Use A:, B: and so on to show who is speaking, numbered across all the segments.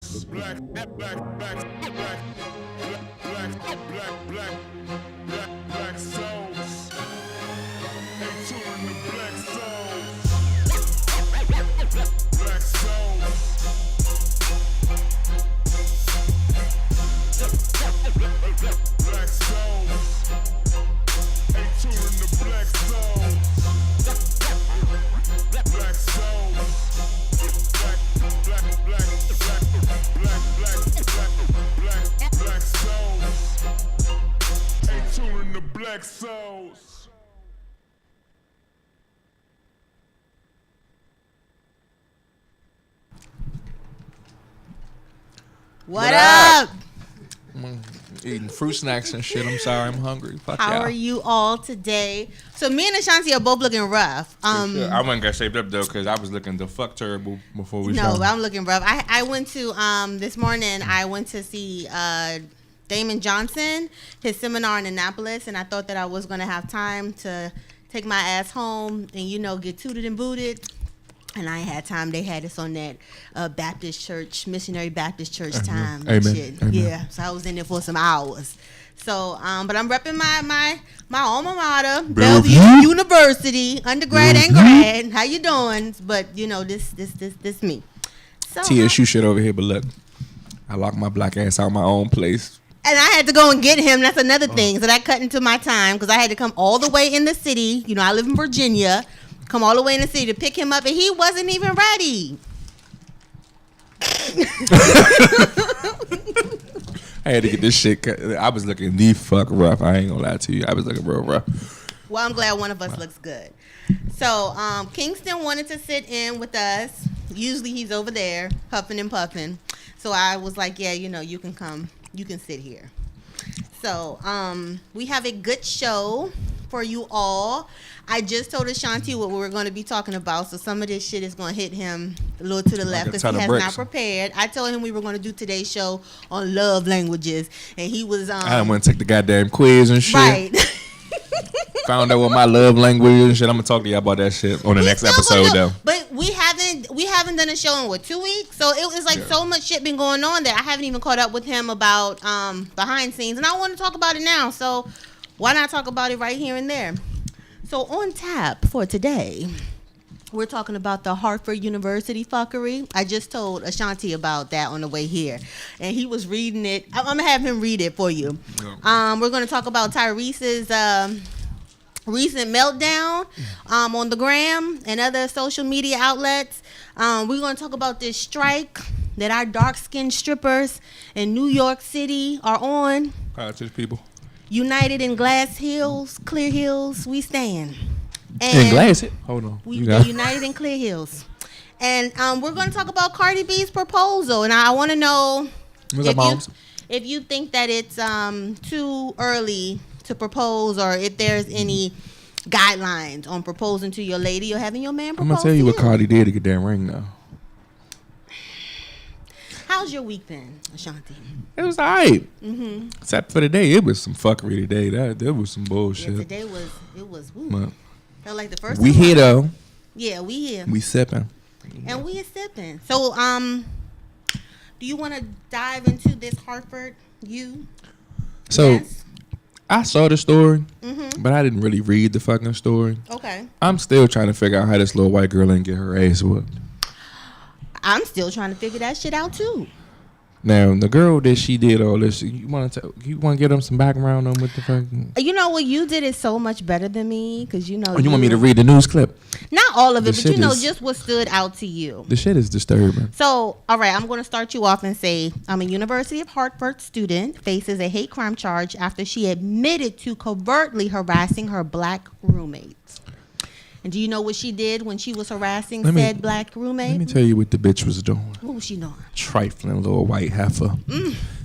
A: Black souls. Ain't tuning the black souls. Black souls. Black souls. Ain't tuning the black souls. Black souls. Black souls. Ain't tuning the black souls.
B: What up?
C: I'm eating fruit snacks and shit. I'm sorry, I'm hungry. Fuck
B: How
C: y'all.
B: are you all today? So me and Ashanti are both looking rough.
C: I wasn't got shaped up though because I was looking the fuck terrible before we
B: No,
C: started.
B: I'm looking rough. I went to this morning. I went to see Damon Johnson, his seminar in Annapolis, and I thought that I was gonna have time to take my ass home and get tooted and booted. And I ain't had time. They had us on that Baptist church, missionary Baptist church time. And
C: Amen.
B: shit.
C: Amen.
B: Yeah. So I was in there for some hours. So, but I'm repping my alma mater, Bellevue University, undergrad and grad. How you doing? But this me. So,
C: TSU shit over here, but look, I locked my black ass out my own place.
B: and I had to go and get him. That's another thing. So that cut into my time because I had to come all the way in the city. I live in Virginia. Come all the way in the city to pick him up, and he wasn't even ready.
C: I had to get this shit cut. I was looking the fuck rough. I ain't gonna lie to you. I was looking real rough.
B: Well, I'm glad one of us looks good. So, Kingston wanted to sit in with us. Usually he's over there puffing and puffing. So I was like, yeah, you can come. You can sit here. So, we have a good show for you all. I just told Ashanti what we were going to be talking about, so some of this shit is going to hit him a little to the left because he has not prepared. I told him we were going to do today's show on love languages, and he was
C: I didn't want to take the goddamn quiz and shit.
B: right.
C: Found out what my love language and shit. I'm gonna talk to you about that shit on the next episode though.
B: But we haven't done a show in 2 weeks, so it was like so much shit been going on that I haven't even caught up with him about behind scenes, and I want to talk about it now. So why not talk about it right here and there? So on tap for today, we're talking about the Hartford University fuckery. I just told Ashanti about that on the way here, and he was reading it. I'm gonna have him read it for you. We're gonna talk about Tyrese's recent meltdown on the gram and other social media outlets. We're gonna talk about this strike that our dark-skinned strippers in New York City are on.
C: Power to the people.
B: United in Glass Hills, Clear Hills, we stand.
C: In Glass Hills? Hold on.
B: We united in Clear Hills. And we're going to talk about Cardi B's proposal. And I want to know if you think that it's too early to propose or if there's any guidelines on proposing to your lady or having your man propose.
C: I'm going to tell you what Cardi did to get that ring now.
B: How's your week been, Ashanti?
C: It was alright. Except for today, it was some fuckery today. There was some bullshit.
B: Yeah, today was woo. Felt like the first
C: we
B: time.
C: here though.
B: Yeah, we here.
C: We sipping.
B: And we are sipping. So, do you want to dive into this Hartford
C: So,
B: yes?
C: I saw the story, but I didn't really read the fucking story.
B: Okay.
C: I'm still trying to figure out how this little white girl ain't get her ass whooped.
B: I'm still trying to figure that shit out too.
C: Now, the girl that she did all this, you want to give them some background on what the fuck?
B: You know what you did is so much better than me because you
C: want me to read the news clip?
B: Not all of it, but just what stood out to you.
C: The shit is disturbing.
B: So, all right, I'm going to start you off and say I'm a University of Hartford student faces a hate crime charge after she admitted to covertly harassing her black roommates. And do you know what she did when she was harassing said black roommate?
C: Let me tell you what the bitch was doing.
B: What was she doing?
C: Trifling little white heifer.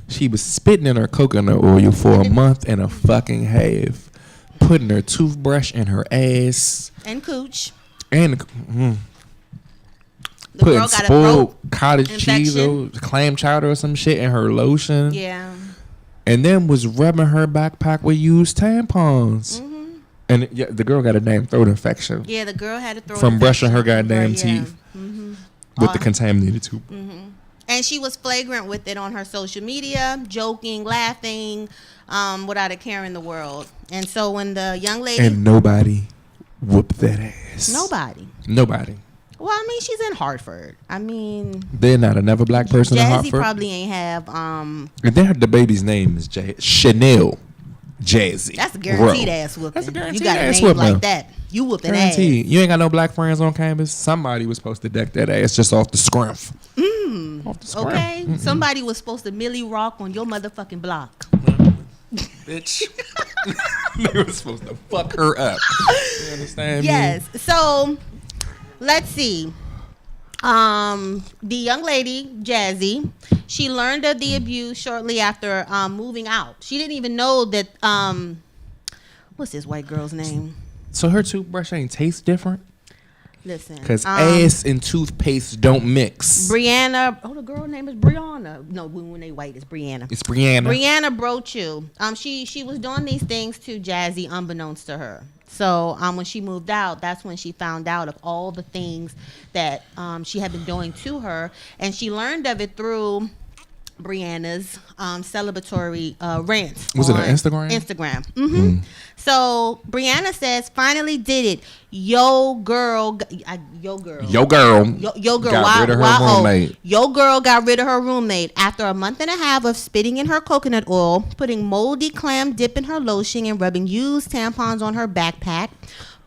C: She was spitting in her coconut oil for a month and a fucking half, putting her toothbrush in her ass.
B: And cooch.
C: And putting spoiled cottage cheese or clam chowder or some shit in her lotion.
B: Yeah.
C: And then was rubbing her backpack with used tampons. And the girl got a damn throat infection.
B: Yeah, the girl had a throat
C: from
B: infection
C: brushing her goddamn teeth with the contaminated tooth.
B: And she was flagrant with it on her social media, joking, laughing, without a care in the world. And so when the young lady...
C: And nobody whooped that ass.
B: Nobody. Well, I mean, she's in Hartford. I mean...
C: They're not another black person in Hartford?
B: Jazzy probably ain't have...
C: And then the baby's name is Chanel Jazzy.
B: That's a guaranteed ass whooping.
C: That's a guaranteed
B: you got a
C: ass
B: name
C: whooping.
B: like that. You whooping ass.
C: Guaranteed. You ain't got no black friends on campus. Somebody was supposed to deck that ass just off the scruff. Off the scruff.
B: Okay? Somebody was supposed to Millie Rock on your motherfucking block.
C: Bitch. They were supposed to fuck her up. You understand
B: Yes.
C: me?
B: So, let's see. The young lady, Jazzy, she learned of the abuse shortly after moving out. She didn't even know that, what's this white girl's name?
C: So her toothbrush ain't taste different?
B: Listen.
C: Because ass and toothpaste don't mix.
B: Brianna, the girl name is Brianna. No, when they white, it's Brianna.
C: It's Brianna.
B: Brianna Brochu. She was doing these things to Jazzy unbeknownst to her. So when she moved out, that's when she found out of all the things that she had been doing to her, and she learned of it through Brianna's celebratory rant.
C: Was it on Instagram?
B: Instagram. Mm-hmm. So Brianna says, "Finally did it, yo girl. Got rid of her roommate. Yo girl got rid of her roommate after a month and a half of spitting in her coconut oil, putting moldy clam dip in her lotion, and rubbing used tampons on her backpack,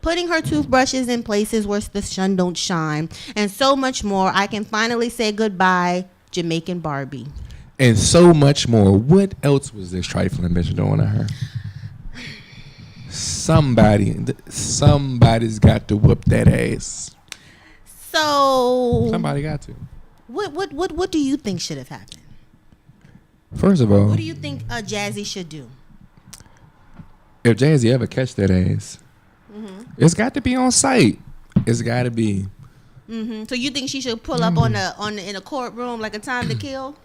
B: putting her toothbrushes in places where the sun don't shine, and so much more. I can finally say goodbye, Jamaican Barbie."
C: And so much more. What else was this trifling bitch doing to her? Somebody's got to whoop that ass.
B: So
C: Somebody got to.
B: What do you think should have happened?
C: First of all,
B: What do you think Jazzy should do?
C: if Jazzy ever catch that ass, it's got to be on site. It's got to be.
B: So you think she should pull up in a courtroom like a Time to Kill?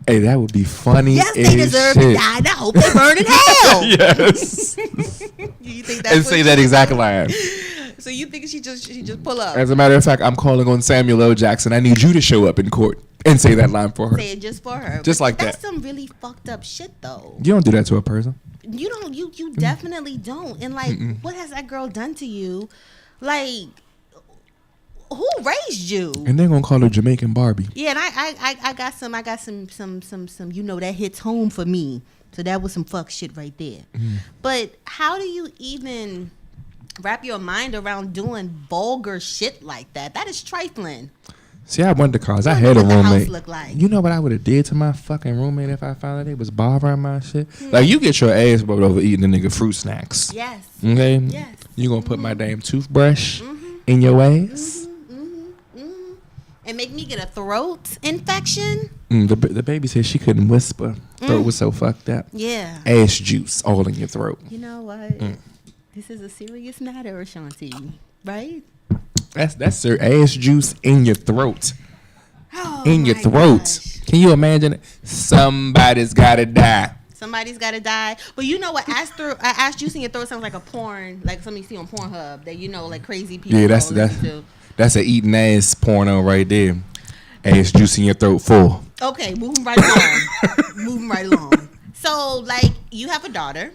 C: Hey, that would be funny.
B: Yes, they deserve to die. And I hope they burn in hell.
C: Yes.
B: You think that's
C: And
B: what
C: say that exact line.
B: So you think she just pull up?
C: As a matter of fact, I'm calling on Samuel L. Jackson. I need you to show up in court and say that line for her.
B: Say it just for her.
C: Just like
B: that's
C: that.
B: Some really fucked up shit, though.
C: You don't do that to a person.
B: You don't. You definitely don't. And like, what has that girl done to you? Like, who raised you?
C: And they're gonna call her Jamaican Barbie.
B: Yeah, and I got some you know, that hits home for me. So that was some fuck shit right there. But how do you even wrap your mind around doing vulgar shit like that? That is trifling.
C: See, I went to college. I had a
B: What the house
C: roommate.
B: look like?
C: You know what I would have did to my fucking roommate if I found out they was bothering my shit? Like, you get your ass whooped over eating a nigga fruit snacks.
B: Yes.
C: Okay?
B: Yes.
C: You gonna put my damn toothbrush in your ass?
B: And make me get a throat infection?
C: The baby said she couldn't whisper. Throat was so fucked up.
B: Yeah.
C: Ass juice all in your throat.
B: You know what? This is a serious matter, Ashanti. Right?
C: That's her ass juice in your throat.
B: Oh,
C: In your
B: my
C: throat.
B: gosh.
C: Can you imagine it? Somebody's gotta die.
B: Somebody's got to die. But you know what? Ass juice in your throat sounds like a porn, like something you see on Pornhub that, you know, like crazy people.
C: Yeah, that's an eating ass porno right there. Ass juice in your throat full.
B: Okay, moving right along. So, like, you have a daughter.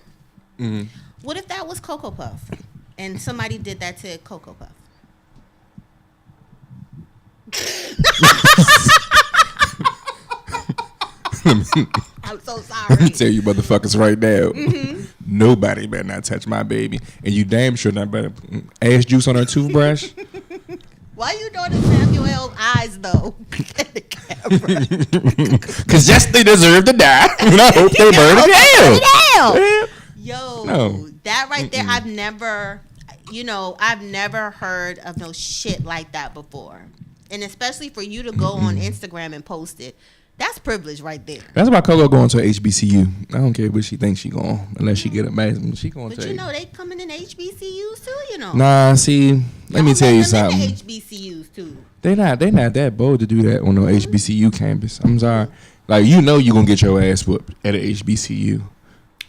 B: What if that was Cocoa Puff and somebody did that to Cocoa Puff? I'm so sorry.
C: Let me tell you motherfuckers right now. Nobody better not touch my baby. And you damn sure not better. Ass juice on her toothbrush.
B: Why you doing the Samuel's eyes, though? At the camera.
C: Because yes, they deserve to die. And I hope they burn in hell.
B: Yo,
C: No.
B: that right there, I've never heard of no shit like that before. And especially for you to go on Instagram and post it. That's privilege right there.
C: That's why Coco going to a HBCU. I don't care what she thinks she going, unless she get a master's. She going
B: But
C: to.
B: you know they coming in HBCUs too. You know.
C: Nah, see, let me tell you something.
B: HBCUs too.
C: They not that bold to do that on no HBCU campus. I'm sorry. Like, you know you gonna get your ass whooped at a HBCU.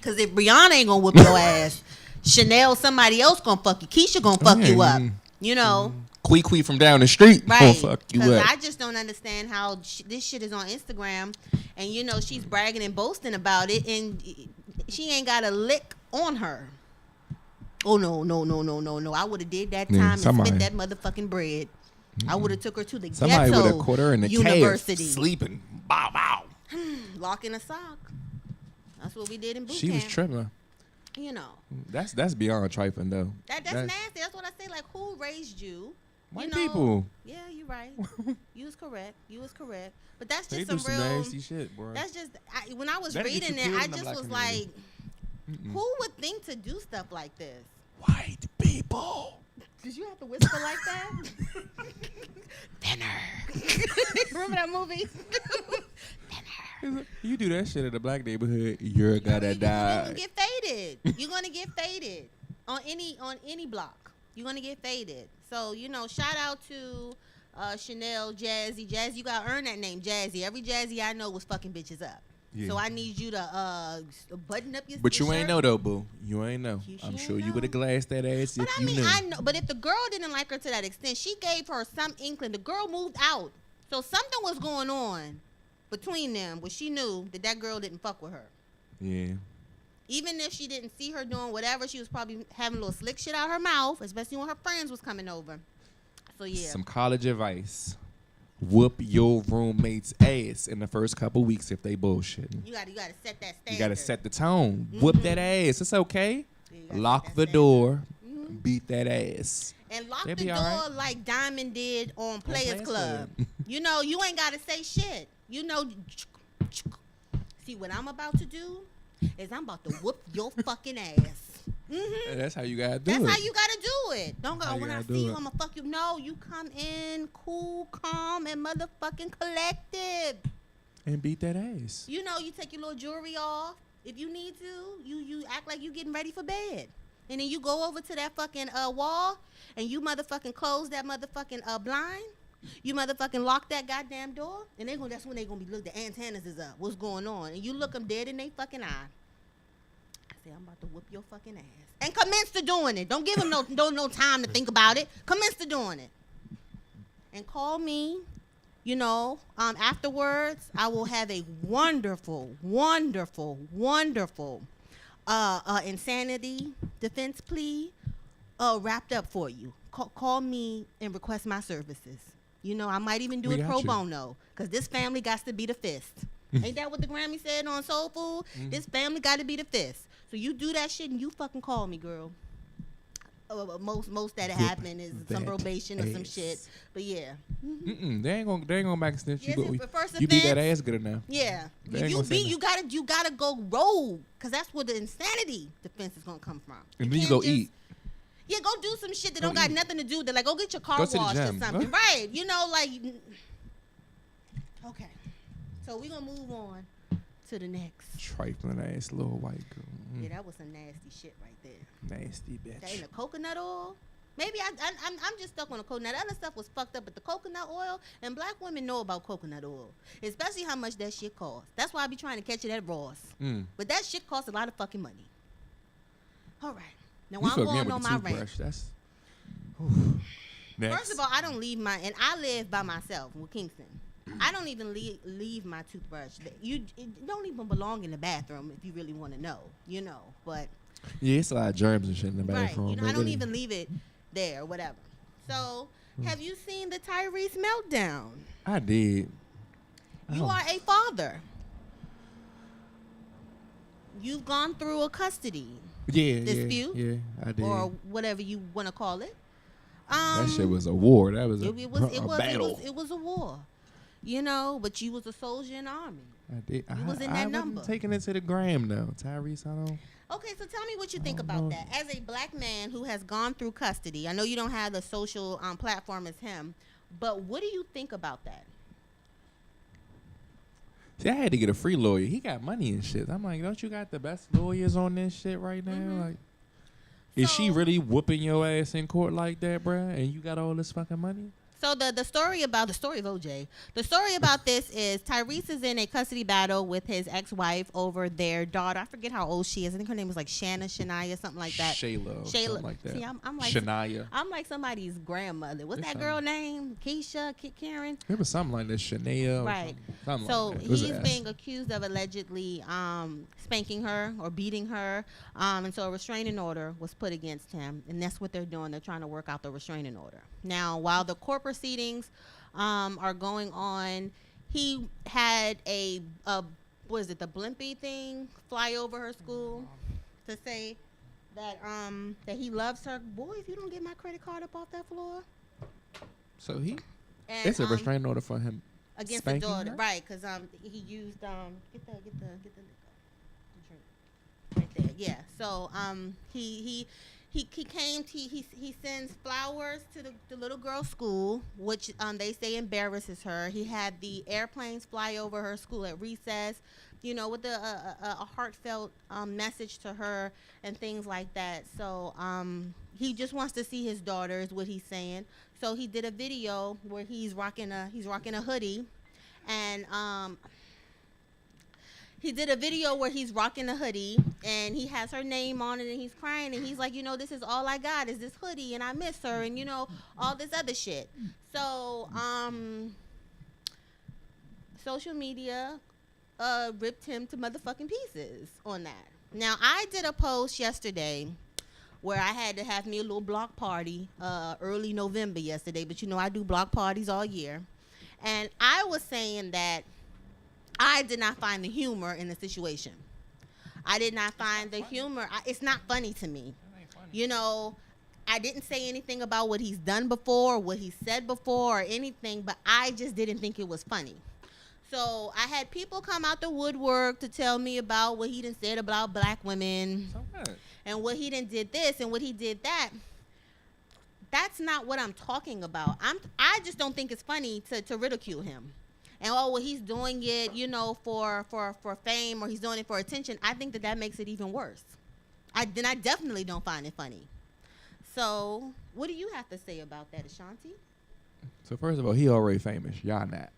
B: Cause if Brianna ain't gonna whoop your ass, Chanel, somebody else gonna fuck you. Keisha gonna fuck you up. You know.
C: Quee from down the street.
B: Right.
C: Oh, fuck you
B: Because
C: up.
B: I just don't understand how this shit is on Instagram, and you know she's bragging and boasting about it, and she ain't got a lick on her. Oh no! I would have did that time and spent that motherfucking bread. I would have took her to the
C: Somebody would
B: ghetto
C: have caught her in the
B: university,
C: cave, sleeping. Bow, bow.
B: lock in a sock. That's what we did in boot
C: She
B: camp.
C: was tripping.
B: You know.
C: That's beyond trifling though.
B: That's nasty. That's what I say. Like, who raised you?
C: White
B: you know,
C: people.
B: Yeah, you're right. You was correct. But that's
C: They
B: just
C: do
B: some
C: some
B: real
C: nasty shit, bro.
B: That's just when I was
C: That'll get
B: reading
C: you
B: it,
C: killed
B: I
C: in the
B: just
C: black
B: was
C: community.
B: like, who would think to do stuff like this?
C: White people.
B: Did you have to whisper like that? Thinner. Remember that movie? Thinner.
C: You do that shit in the black neighborhood, you're gonna die.
B: You're gonna get faded. You're gonna get faded on any block. You're gonna get faded. So shout out to Chanel, Jazzy. Jazzy, you gotta earn that name, Jazzy. Every Jazzy I know was fucking bitches up. Yeah. So I need you to button up your.
C: But you
B: shirt.
C: ain't know though, boo. You ain't know. I'm
B: ain't
C: sure you
B: know.
C: would have glassed that ass
B: But
C: if
B: I
C: you
B: mean,
C: knew.
B: I know. But if the girl didn't like her to that extent, she gave her some inkling. The girl moved out, so something was going on between them, where she knew that girl didn't fuck with her.
C: Yeah.
B: Even if she didn't see her doing whatever, she was probably having a little slick shit out her mouth, especially when her friends was coming over. So yeah.
C: Some college advice. Whoop your roommate's ass in the first couple weeks if they bullshitting.
B: You gotta set that standard.
C: You gotta set the tone. Whoop that ass. It's okay.
B: Yeah,
C: Lock the door. Beat that ass.
B: And lock
C: They'll
B: the
C: be
B: door
C: all right.
B: like Diamond did on Players
C: Players
B: Club.
C: Club.
B: You ain't gotta say shit. See what I'm about to do is I'm about to whoop your fucking ass. Mm-hmm.
C: That's how you gotta do
B: That's
C: it.
B: how you gotta do it. Don't go,
C: How you
B: when I
C: gotta do
B: see you,
C: it.
B: I'ma fuck you. No, you come in cool, calm, and motherfucking collective.
C: And beat that ass.
B: You take your little jewelry off. If you need to, you act like you getting ready for bed. And then you go over to that fucking wall and you motherfucking close that motherfucking blind. You motherfucking lock that goddamn door. And that's when they gonna be, look, the antennas is up. What's going on? And you look them dead in they fucking eye. I say, I'm about to whoop your fucking ass. And commence to doing it. Don't give them no time to think about it. Commence to doing it. And call me. Afterwards, I will have a wonderful, wonderful, wonderful insanity defense plea wrapped up for you. Call me and request my services. I might even do it pro bono, because this family got to be the fist. Ain't that what the Grammy said on Soul Food? Mm-hmm. This family got to be the fist. So you do that shit and you fucking call me, girl. Most that happen is some probation or some shit. But yeah.
C: Mm-mm. They ain't gonna back snitch you.
B: But
C: you beat that ass good enough.
B: Yeah. You gotta go rogue, because that's where the insanity defense is gonna come from.
C: And then you go eat.
B: Yeah, go do some shit that don't got nothing to do with it. Like, go get your car
C: Go
B: washed
C: to the
B: or
C: gym.
B: something. Right. Okay. So we're gonna move on to the next.
C: Trifling ass little white girl.
B: Yeah, that was some nasty shit right there.
C: Nasty bitch.
B: That ain't a coconut oil. Maybe I'm just stuck on the coconut. Other stuff was fucked up, but the coconut oil, and black women know about coconut oil, especially how much that shit costs. That's why I be trying to catch it at Ross. But that shit costs a lot of fucking money. All right. Now, I'm going on my rant.
C: That's
B: First of all, I don't leave and I live by myself with Kingston. I don't even leave my toothbrush. It don't even belong in the bathroom if you really want to know, but.
C: Yeah, it's a lot of germs and shit in the bathroom.
B: Right, I don't even leave it there or whatever. So, have you seen the Tyrese meltdown?
C: I did.
B: You are a father. You've gone through a custody dispute.
C: Yeah, I did.
B: Or whatever you want to call it.
C: That shit was a war. That was a battle.
B: It was a war. But you was a soldier in the army.
C: I did.
B: You was in that number.
C: wasn't taking it to the gram though, Tyrese. I don't.
B: Okay, so tell me what you think about that. As a black man who has gone through custody, I know you don't have the social platform as him, but what do you think about that?
C: See, I had to get a free lawyer. He got money and shit. I'm like, don't you got the best lawyers on this shit right now?
B: Mm-hmm.
C: Like, is she really whooping your ass in court like that, bruh? And you got all this fucking money?
B: So the story of OJ. The story about this is Tyrese is in a custody battle with his ex-wife over their daughter. I forget how old she is. I think her name was like Shania, something like that.
C: Shayla, something like that.
B: See, I'm like
C: Shania.
B: I'm like somebody's grandmother. What's that girl name? Keisha, Karen.
C: It was something like this, Shania.
B: Right.
C: Something
B: So
C: like that.
B: he's being accused of allegedly spanking her or beating her, and so a restraining order was put against him, and that's what they're doing. They're trying to work out the restraining order. Now, while the court proceedings are going on, he had a what is it, the Blimpie thing fly over her school to say that that he loves her. Boy, if you don't get my credit card up off that floor.
C: So he,
B: and,
C: it's a restraining order for him
B: against the daughter,
C: her?
B: right? Because he used get the drink right there. Yeah. So he came to he sends flowers to the little girl's school, which they say embarrasses her. He had the airplanes fly over her school at recess, you know, with a heartfelt message to her and things like that. So he just wants to see his daughter is what he's saying. So he did a video where he's rocking a hoodie, and he did a video where he's rocking a hoodie and he has her name on it and he's crying and he's like, you know, this is all I got is this hoodie and I miss her and, you know, all this other shit. So social media ripped him to motherfucking pieces on that. Now, I did a post yesterday where I had to have me a little block party early November yesterday, but you know I do block parties all year. And I was saying that I did not find the humor in the situation. I did not find the humor. It's not funny to me. You know, I didn't say anything about what he's done before, what he said before, or anything, but I just didn't think it was funny. So I had people come out the woodwork to tell me about what he done said about black women and what he done did this and what he did that. That's not what I'm talking about. I just don't think it's funny to ridicule him. And well, he's doing it, you know, for fame, or he's doing it for attention. I think that makes it even worse. I definitely don't find it funny. So, what do you have to say about that, Ashanti?
C: So first of all, he already famous. Y'all not.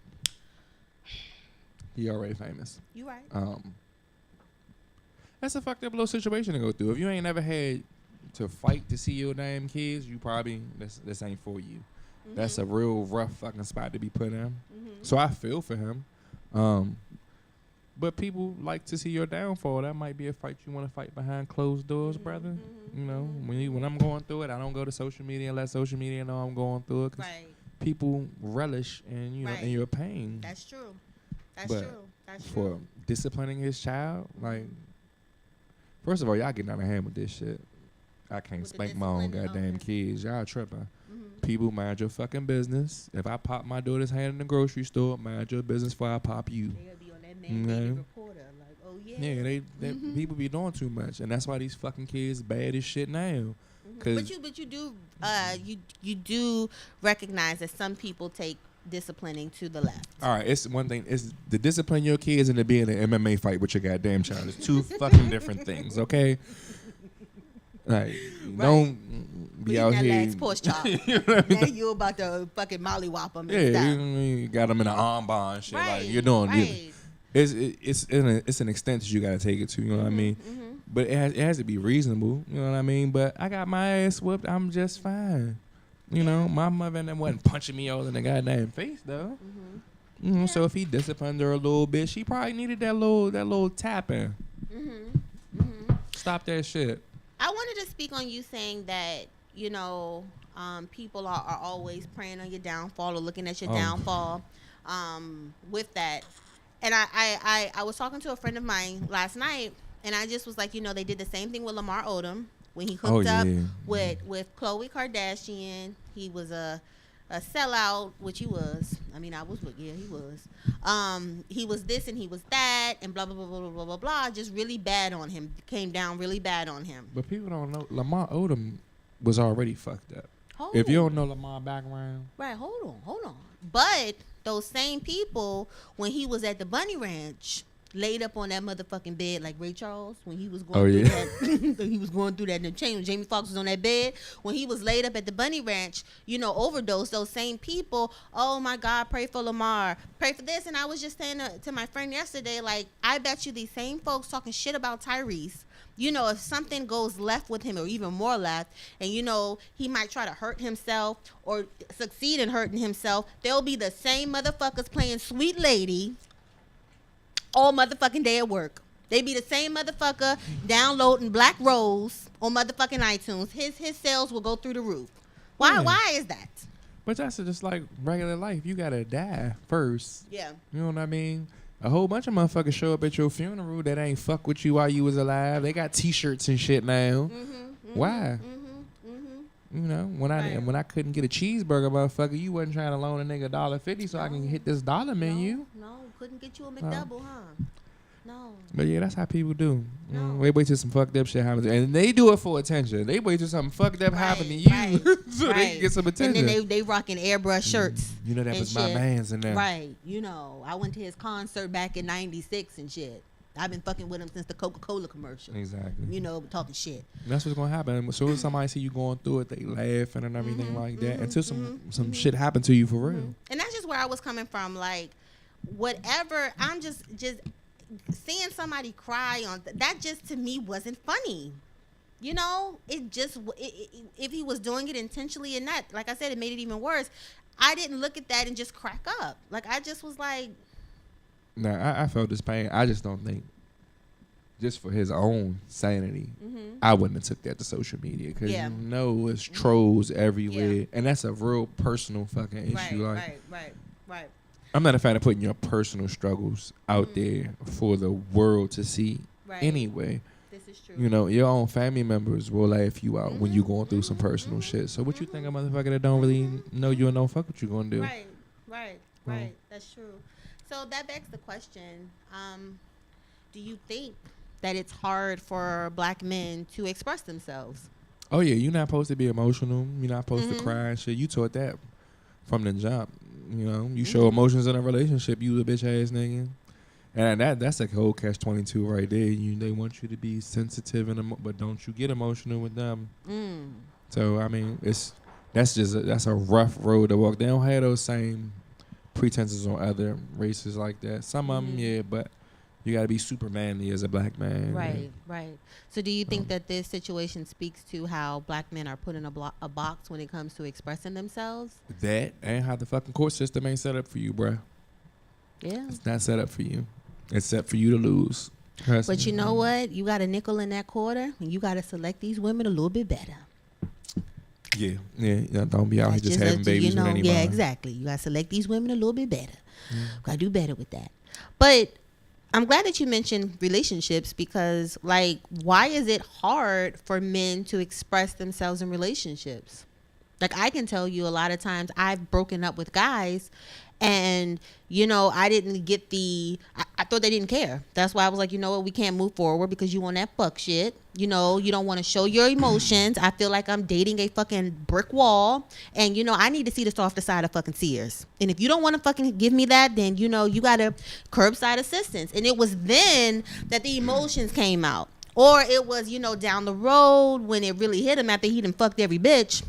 C: He already famous.
B: You right.
C: That's a fucked up little situation to go through. If you ain't never had to fight to see your damn kids, you probably this ain't for you. Mm-hmm. That's a real rough fucking spot to be put in. Mm-hmm. So I feel for him. But people like to see your downfall. That might be a fight you want to fight behind closed doors, brother. Mm-hmm. You know, when I'm going through it, I don't go to social media and let social media know I'm going through it. 'Cause people relish in, you know, in your pain.
B: That's true. That's true.
C: For disciplining his child, like, first of all, y'all getting out of hand with this shit. I can't spank my own goddamn kids. Y'all tripping. People, mind your fucking business. If I pop my daughter's hand in the grocery store, mind your business before I pop you.
B: They'll be on that mandated reporter, like, oh yeah.
C: Yeah, they people be doing too much, and that's why these fucking kids bad as shit now.
B: But you do you do recognize that some people take disciplining to the left.
C: All right, it's one thing. It's the discipline your kids and to be in an MMA fight with your goddamn child. It's two fucking different things, okay? Like, don't be out here.
B: Last porch chop. You know what I mean? Now you about to fucking mollywop them and stuff.
C: You got them in an arm bar and shit. Like, you're doing.
B: Right.
C: It's an extent that you gotta take it to. You know what I mean? But it has to be reasonable. You know what I mean? But I got my ass whooped. I'm just fine. You know, my mother wasn't punching me all in the goddamn face though. You know, so if he disciplined her a little bit, she probably needed that little tapping. Stop that shit.
B: I wanted to speak on you saying that, you know, people are always preying on your downfall or looking at your downfall with that. And I was talking to a friend of mine last night, and I just was like, you know, they did the same thing with Lamar Odom when he hooked up with Khloe Kardashian. He was a sellout, which he was. I mean, he was. He was this and he was that and blah, blah, blah, blah, blah, blah, blah. Just really bad on him. Came down really bad on him.
C: But people don't know, Lamar Odom was already fucked up. If you don't know Lamar background.
B: Right, hold on. But those same people, when he was at the Bunny Ranch, laid up on that motherfucking bed like Ray Charles when he was going through that. He was going through that in the chain when Jamie Foxx was on that bed. When he was laid up at the Bunny Ranch, overdose. Those same people. Oh my God, pray for Lamar, pray for this. And I was just saying to my friend yesterday, like, I bet you these same folks talking shit about Tyrese. If something goes left with him or even more left, and he might try to hurt himself or succeed in hurting himself, they'll be the same motherfuckers playing Sweet Lady all motherfucking day at work. They be the same motherfucker downloading Black Rose on motherfucking iTunes. His sales will go through the roof. Why?
C: Yeah.
B: Why is that?
C: But that's just like regular life. You gotta die first.
B: Yeah.
C: You know what I mean? A whole bunch of motherfuckers show up at your funeral that ain't fuck with you while you was alive. They got T-shirts and shit now. Why? When I couldn't get a cheeseburger, motherfucker, you wasn't trying to loan a nigga $1.50 so I can hit this dollar menu.
B: No, couldn't get you a McDouble, huh? No.
C: But yeah, that's how people do.
B: No.
C: They wait till some fucked up shit happens, and they do it for attention. They wait till something fucked up happen to you, so they can get some attention.
B: And then they rocking airbrush shirts.
C: That was my man's in there.
B: Right. I went to his concert back in '96 and shit. I've been fucking with him since the Coca-Cola commercial.
C: Exactly.
B: Talking shit.
C: That's what's gonna happen. As soon as somebody see you going through it, they laughing and everything like that. Until some shit happen to you for real. And
B: that's just where I was coming from. Like, whatever. I'm just seeing somebody cry on that. Just to me wasn't funny. It just if he was doing it intentionally or not. Like I said, it made it even worse. I didn't look at that and just crack up. Like, I just was like.
C: Nah, I felt this pain. I just don't think, just for his own sanity, I wouldn't have took that to social media because it's trolls everywhere, and that's a real personal fucking issue.
B: Right.
C: I'm not a fan of putting your personal struggles out there for the world to see. Right. Anyway,
B: this is true.
C: Your own family members will laugh you out when you going through some personal shit. So what you think a motherfucker that don't really know you and don't fuck what you gonna do?
B: Right. That's true. So that begs the question, do you think that it's hard for Black men to express themselves?
C: Oh, yeah. You're not supposed to be emotional. You're not supposed to cry and shit. You taught that from the jump. You show emotions in a relationship, you a bitch-ass nigga. And that's a whole catch-22 right there. They want you to be sensitive, but don't you get emotional with them. So, I mean, that's a rough road to walk. They don't have those same pretenses on other races like that. Some of them, yeah, but you got to be super manly as a Black man.
B: Right. So do you think that this situation speaks to how Black men are put in a box when it comes to expressing themselves?
C: That and how the fucking court system ain't set up for you, bruh.
B: Yeah.
C: It's not set up for you. It's set for you to lose.
B: But you know what? You got a nickel in that quarter, and you got to select these women a little bit better.
C: Yeah. Don't be out here just having babies with anybody.
B: Yeah, exactly. You got to select these women a little bit better. Got to do better with that. But I'm glad that you mentioned relationships because, like, why is it hard for men to express themselves in relationships? Like, I can tell you a lot of times I've broken up with guys and, I didn't get I thought they didn't care. That's why I was like, you know what, we can't move forward because you want that fuck shit. You don't want to show your emotions. I feel like I'm dating a fucking brick wall. And, I need to see this off the side of fucking Sears. And if you don't want to fucking give me that, then, you got to curbside assistance. And it was then that the emotions came out. Or it was, down the road when it really hit him after he done fucked every bitch.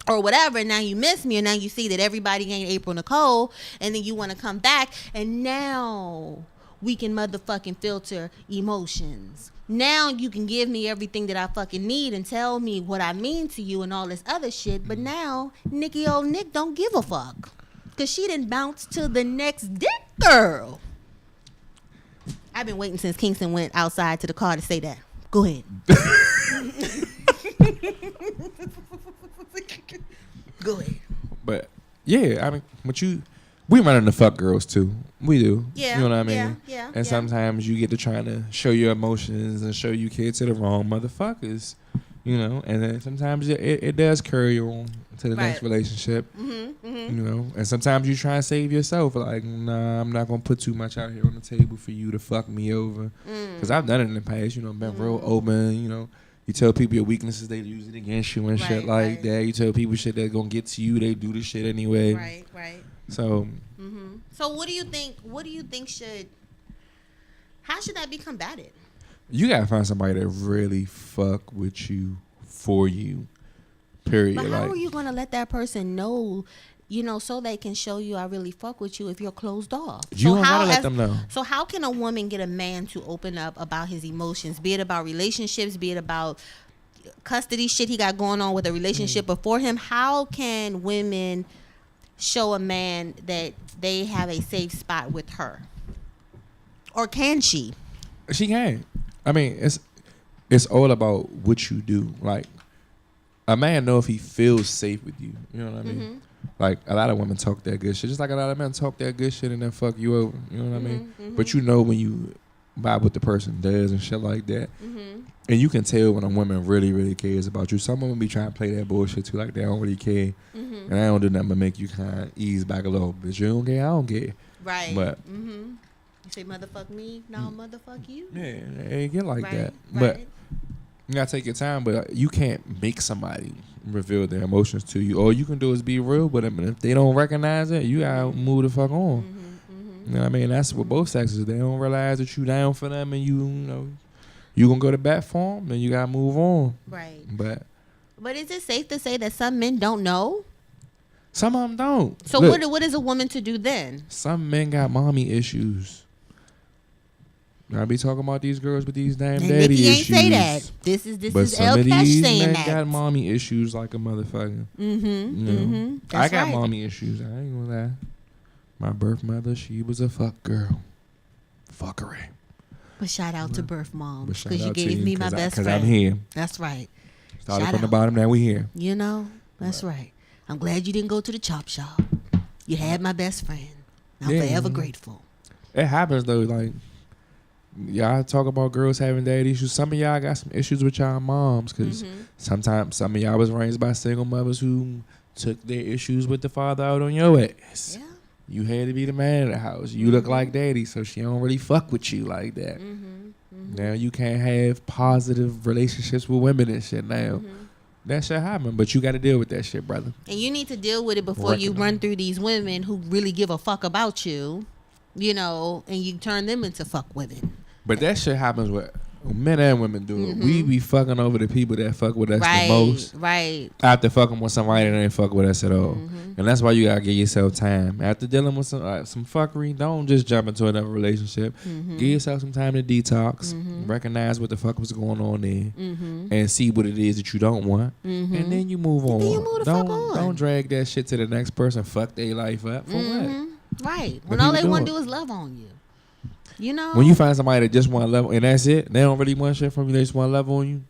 B: Or whatever, and now you miss me, and now you see that everybody ain't April Nicole, and then you want to come back, and now we can motherfucking filter emotions. Now you can give me everything that I fucking need and tell me what I mean to you and all this other shit, but now Nicky old Nick don't give a fuck, because she done bounced to the next dick girl. I've been waiting since Kingston went outside to the car to say that. Go ahead. Go ahead.
C: But yeah, I mean, we run into fuck girls too. We do.
B: Yeah.
C: You know what I mean?
B: Yeah.
C: And sometimes you get to trying to show your emotions and show you kids to the wrong motherfuckers. And then sometimes it does carry you on to the next relationship. And sometimes you try and save yourself. Like, nah, I'm not gonna put too much out here on the table for you to fuck me over. Because I've done it in the past. Been real open. You tell people your weaknesses, they use it against you and shit like that. You tell people shit that's gonna get to you, they do the shit anyway.
B: Right.
C: So.
B: So what do you think? What do you think should How should that be combated?
C: You gotta find somebody that really fuck with you for you. Period.
B: But how
C: like,
B: are you gonna let that person know, so they can show you I really fuck with you if you're closed off?
C: You
B: So
C: don't
B: how
C: gotta let them know.
B: So how can a woman get a man to open up about his emotions, be it about relationships, be it about custody shit he got going on with a relationship before him? How can women show a man that they have a safe spot with her? Or can she?
C: She can. I mean, it's all about what you do. Like, a man know if he feels safe with you. You know what I mean?
B: Mm-hmm.
C: Like, a lot of women talk that good shit. Just like a lot of men talk that good shit and then fuck you over. You know what I mean? But you know when you vibe what the person does and shit like that. And you can tell when a woman really, really cares about you. Some women be trying to play that bullshit too, like they don't really care. And I don't do nothing but make you kind of ease back a little bit. You don't care, I don't care.
B: Right.
C: But
B: you say motherfuck me, no motherfuck you.
C: yeah, it get like
B: Right,
C: that.
B: right.
C: But you gotta take your time. But you can't make somebody reveal their emotions to you. All you can do is be real with them. And if they don't recognize it, you gotta move the fuck on. You know what I mean? That's what both sexes. They don't realize that you down for them, and you gonna go to bat for them, then you gotta move on.
B: Right.
C: But
B: is it safe to say that some men don't know?
C: some of them don't.
B: So
C: Look,
B: what is a woman to do then?
C: some men got mommy issues. I be talking about these girls with these damn
B: And
C: daddy
B: Nikki ain't
C: issues.
B: say that. This
C: But
B: is
C: some
B: El
C: of
B: Pesh
C: these
B: saying
C: men
B: that.
C: got mommy issues like a motherfucker. I
B: That's
C: got
B: right.
C: mommy issues. I ain't gonna lie. My birth mother, she was a fuck girl. Fuckery.
B: But shout out to birth moms
C: But shout
B: because you
C: out to
B: gave
C: you,
B: me my best
C: Because
B: friend.
C: I'm here.
B: That's right.
C: Started
B: Shout
C: from the
B: out.
C: bottom, now we here.
B: That's right. I'm glad you didn't go to the chop shop. You had my best friend. I'm
C: Yeah.
B: forever grateful.
C: It happens though. Like, y'all talk about girls having daddy issues. Some of y'all got some issues with y'all moms because sometimes some of y'all was raised by single mothers who took their issues with the father out on your ass.
B: Yeah.
C: You had to be the man of the house. You look like daddy, so she don't really fuck with you like that. Now you can't have positive relationships with women and shit now. That shit happen, but you got to deal with that shit, brother.
B: And you need to deal with it before you run through these women who really give a fuck about you, and you turn them into fuck women.
C: But that shit happens with men and women do it. We be fucking over the people that fuck with us the most.
B: Right.
C: After fucking with somebody that ain't fuck with us at all. And that's why you gotta give yourself time. After dealing with some fuckery, don't just jump into another relationship. Give yourself some time to detox. Recognize what the fuck was going on there. And see what it is that you don't want. And then you move on.
B: then you move the fuck on.
C: Don't drag that shit to the next person. Fuck their life up. For what?
B: Right.
C: But
B: When all they
C: people
B: want
C: do
B: to do is love on you.
C: When you find somebody that just want to love and that's it, they don't really want shit from you, they just want to love on you,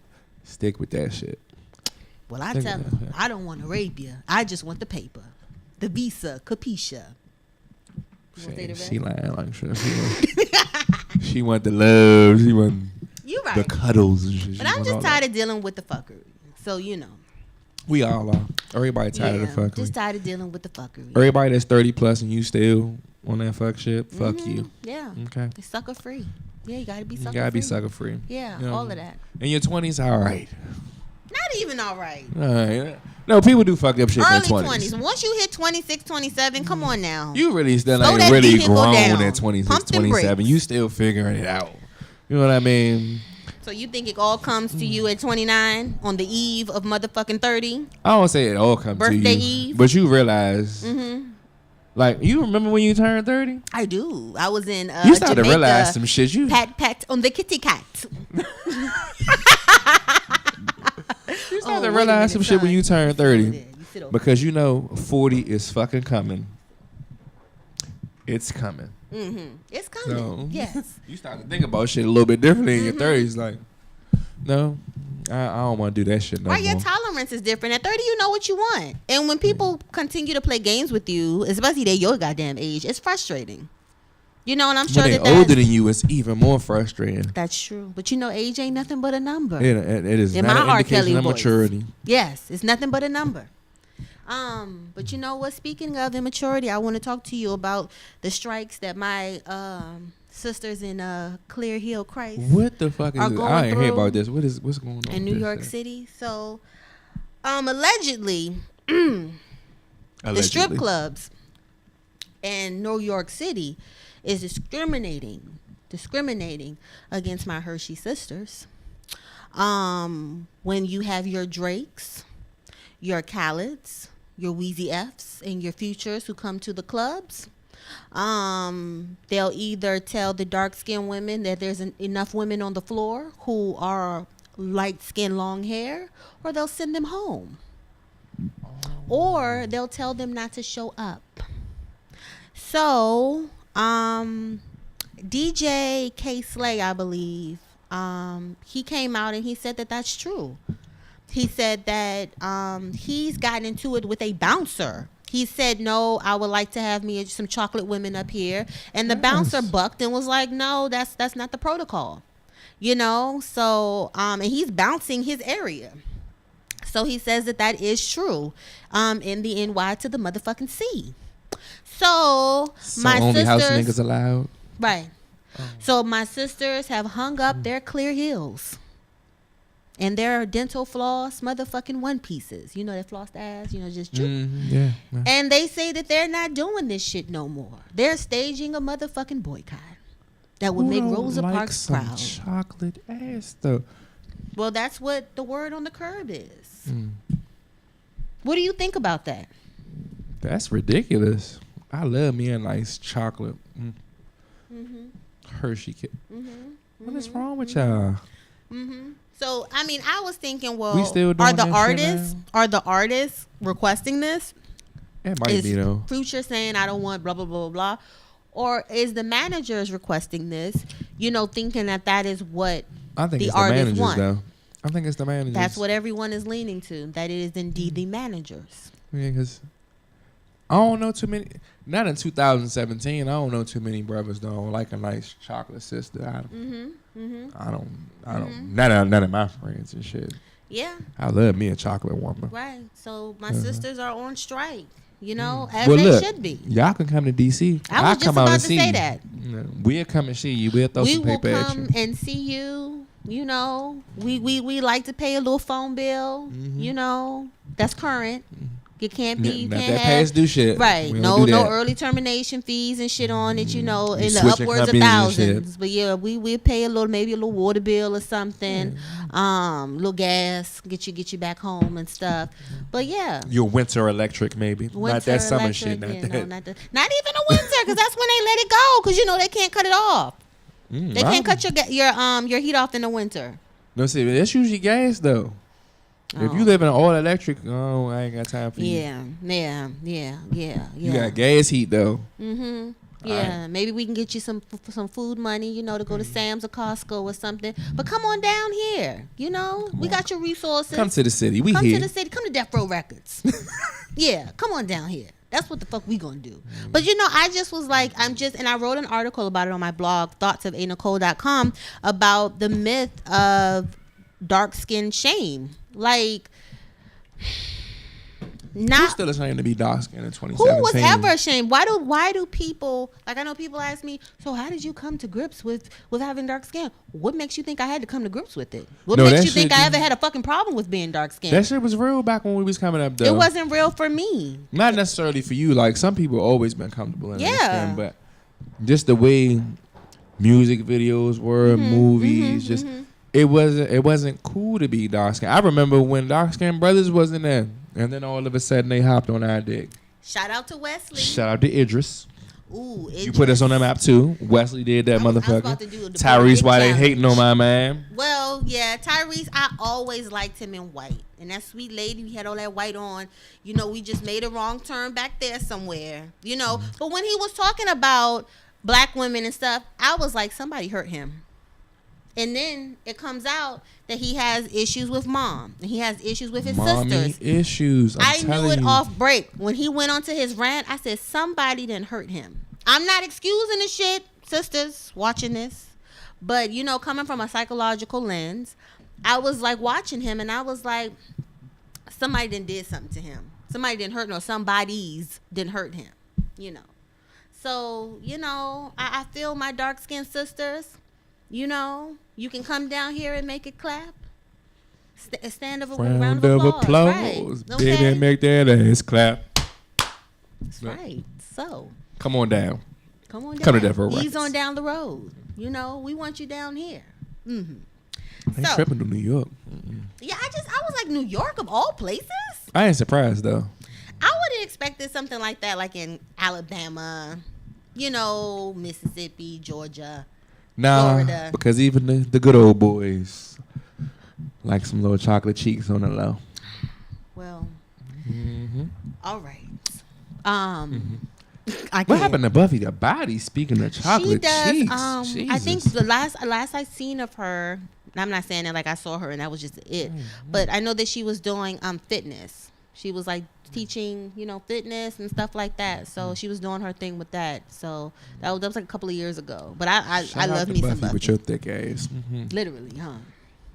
C: stick with that shit.
B: Well, I tell them, I don't want to rape you. I just want the paper. The visa, capisha.
C: She lying like shit. She want the love. She want
B: You right.
C: the cuddles and shit.
B: But I'm just tired of dealing with the fuckery. So,
C: We all are. Everybody tired of the fuckery.
B: Just tired of dealing with the fuckery.
C: Everybody that's 30 plus and you still on that fuck shit, fuck you.
B: Yeah.
C: Okay.
B: It's sucker free. Yeah, you gotta be sucker
C: You
B: free.
C: gotta be sucker free.
B: Yeah,
C: You know,
B: all of that.
C: In your 20s, all right.
B: Not even all right.
C: All right. No, people do fuck up shit
B: Early
C: in their
B: 20s. Once you hit 26, 27, come on now.
C: You really still
B: Slow
C: ain't
B: that
C: really
B: vehicle
C: grown
B: down.
C: at 26,
B: Pump them
C: 27.
B: brakes.
C: You still figuring it out. You know what I mean?
B: So you think it all comes to you at 29 on the eve of motherfucking 30?
C: I don't say it all comes to
B: Birthday
C: you.
B: Eve?
C: But you realize, like, you remember when you turned 30?
B: I do. I was in
C: You started
B: Jamaica,
C: to realize some shit.
B: Pat on the kitty cat.
C: You started to
B: wait a
C: realize some
B: minute,
C: shit when
B: son.
C: you turned
B: You
C: 30.
B: sit over there. You sit over
C: Because 40 is fucking coming. It's coming.
B: It's coming.
C: So,
B: Yes.
C: You start to think about shit a little bit differently in your 30s. Like, no, I don't want to do that shit no
B: Right,
C: more.
B: your tolerance is different. At 30, you know what you want. And when people continue to play games with you, especially they your goddamn age, it's frustrating. And I'm sure
C: when
B: that
C: they're older than you, it's even more frustrating.
B: that's true. But age ain't nothing but a number.
C: It is
B: In
C: not
B: my
C: an
B: R.
C: indication
B: Kelly
C: of
B: voice.
C: maturity.
B: Yes, it's nothing but a number. But you know what? Speaking of immaturity, I want to talk to you about the strikes that my sisters in Clear Hill Christ
C: What the fuck is
B: are
C: this?
B: going
C: I ain't hear
B: through
C: about this. What's going on
B: in
C: with
B: New
C: this
B: York
C: shit?
B: City. So, allegedly, the strip
C: Allegedly.
B: clubs in New York City is discriminating discriminating against my Hershey sisters. When you have your Drakes, your Khaled's, your Wheezy F's, and your Futures who come to the clubs, they'll either tell the dark-skinned women that there's enough women on the floor who are light-skinned, long hair, or they'll send them home. Or they'll tell them not to show up. So, DJ K Slay, I believe, he came out and he said that that's true. He said that he's gotten into it with a bouncer. He said, no, I would like to have me some chocolate women up here. And the bouncer bucked and was like, no, that's not the protocol. You know, so, and he's bouncing his area. So he says that is true in the NY to the motherfucking C. So my
C: only
B: sisters,
C: house niggas allowed?
B: Right. So my sisters have hung up their clear heels and their dental floss motherfucking one pieces. You know, that flossed ass, you know, just droop.
C: Yeah.
B: And they say that they're not doing this shit no more. They're staging a motherfucking boycott that would make Rosa Parks proud.
C: Chocolate ass though.
B: Well, that's what the word on the curb is. What do you think about that?
C: That's ridiculous. I love me a nice chocolate Hershey kit. What is wrong with y'all?
B: So, I mean, I was thinking, well,
C: We still doing
B: are the
C: that shit
B: artists requesting this?
C: It might
B: Is
C: be though.
B: Future saying I don't want blah blah blah blah, or is the managers requesting this? You know, thinking that is what
C: I think
B: the
C: it's the
B: artists
C: managers
B: want.
C: though. I think it's the managers.
B: That's what everyone is leaning to. That it is indeed the managers.
C: Yeah, because I don't know too many. Not in 2017. I don't know too many brothers don't like a nice chocolate sister. I don't. None of my friends and shit.
B: Yeah.
C: I love me a chocolate woman.
B: Right. So my sisters are on strike. You know, as
C: Well,
B: they
C: look,
B: should be.
C: Y'all can come to DC.
B: I was just
C: come out
B: about
C: and
B: to
C: see
B: say
C: you.
B: that.
C: We'll come and see you. We'll throw
B: We
C: some
B: will
C: paper at
B: come
C: you.
B: and see you. You know, we like to pay a little phone bill. You know, that's current. You can't be. You
C: Not
B: can't
C: that
B: have
C: past due shit.
B: right.
C: We
B: No
C: don't do that.
B: early termination fees and shit on it. You know, in the
C: switching
B: upwards of
C: companies and shit.
B: thousands. But yeah, we pay a little, maybe a little water bill or something. Little gas, get you back home and stuff. But yeah.
C: Your winter electric, maybe. Not that summer shit. Not that.
B: No, not even a winter, because that's when they let it go. Because you know they can't cut it off. They can't cut your heat off in the winter.
C: No, see, that's usually gas though. If you live in an all electric, I ain't got time for you.
B: Yeah.
C: You got gas heat though.
B: Yeah, right. Maybe we can get you some food money, you know, to go to Sam's or Costco or something. But come on down here, you know. We got your resources.
C: Come to the city. We
B: come
C: here.
B: to the city. Come to Death Row Records. Yeah, come on down here. That's what the fuck we gonna do. But you know, I just was like, and I wrote an article about it on my blog, thoughtsofanicole.com, about the myth of dark skin shame. Like,
C: Who's still ashamed to be dark skinned in 2017?
B: Who was ever ashamed? Why do people, like, I know people ask me, so how did you come to grips with having dark skin? What makes you think I had to come to grips with it? What makes you think I ever had a fucking problem with being dark skinned?
C: That shit was real back when we was coming up though.
B: It wasn't real for me. Not
C: necessarily for you. Like, some people always been comfortable in their skin, but just the way music videos were, movies, it wasn't cool to be dark skinned. I remember when dark skinned brothers wasn't there. And then all of a sudden they hopped on our dick.
B: Shout out to Wesley.
C: Shout out to Idris.
B: Ooh, Idris.
C: You put us on the map too. Wesley did that motherfucker.
B: I was about to do
C: Tyrese, why they hating on my man?
B: Well, yeah, Tyrese, I always liked him in white. And that sweet lady, we had all that white on. You know, we just made a wrong turn back there somewhere. You know, but when he was talking about black women and stuff, I was like, somebody hurt him. And then it comes out that he has issues with mom. And he has issues with his sisters.
C: Issues.
B: I knew it off break. When he went onto his rant, I said, somebody didn't hurt him. I'm not excusing the shit, sisters, watching this. But, you know, coming from a psychological lens, I was like watching him and I was like, somebody did something to him. Somebody didn't hurt him or somebody's didn't hurt him, you know. So, you know, I feel my dark-skinned sisters. You know, you can come down here and make it clap. Stand of a round of applause. Right.
C: Okay. Baby, make that ass clap.
B: That's right. So.
C: Come on down.
B: Come on down.
C: Come to Death Row
B: He's
C: Records.
B: on down the road. You know, we want you down here. Mm-hmm.
C: They tripping to New York.
B: Yeah, I was like, New York of all places?
C: I ain't surprised though.
B: I would have expected something like that, like in Alabama, you know, Mississippi, Georgia, Florida.
C: Because even the good old boys like some little chocolate cheeks on the low.
B: Well, all right.
C: What happened to Buffy the Body? Speaking of chocolate cheeks,
B: I think the last I seen of her, and I'm not saying that like I saw her and that was just it, but I know that she was doing fitness. She was like teaching, you know, fitness and stuff like that. So she was doing her thing with that. So that was like a couple of years ago. But I love me some Buffy
C: with your thick ass.
B: Literally, huh?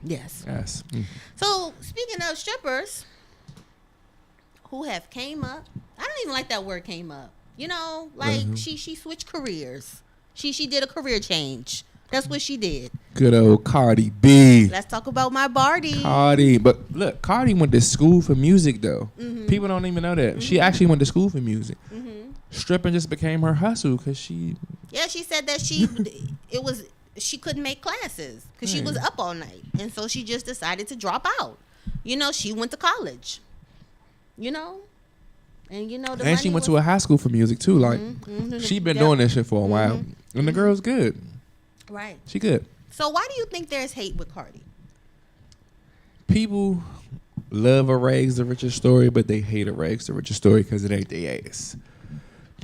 B: Yes.
C: Yes.
B: So speaking of strippers who have came up, I don't even like that word came up. You know, like she switched careers. She did a career change. That's what she did.
C: Good old Cardi B.
B: Let's talk about my Barty.
C: Cardi. But look, Cardi went to school for music though. People don't even know that. She actually went to school for music. Stripping just became her hustle because she.
B: Yeah, she said that she couldn't make classes because she was up all night, and so she just decided to drop out. You know, she went to college. You know. And you know
C: and she went to a high school for music too. Like she been doing this shit for a while, and the girl's good.
B: Right.
C: She good.
B: So why do you think there's hate with Cardi?
C: People love a Rags the Richer story, but they hate a Rags the Richer story because it ain't their ass.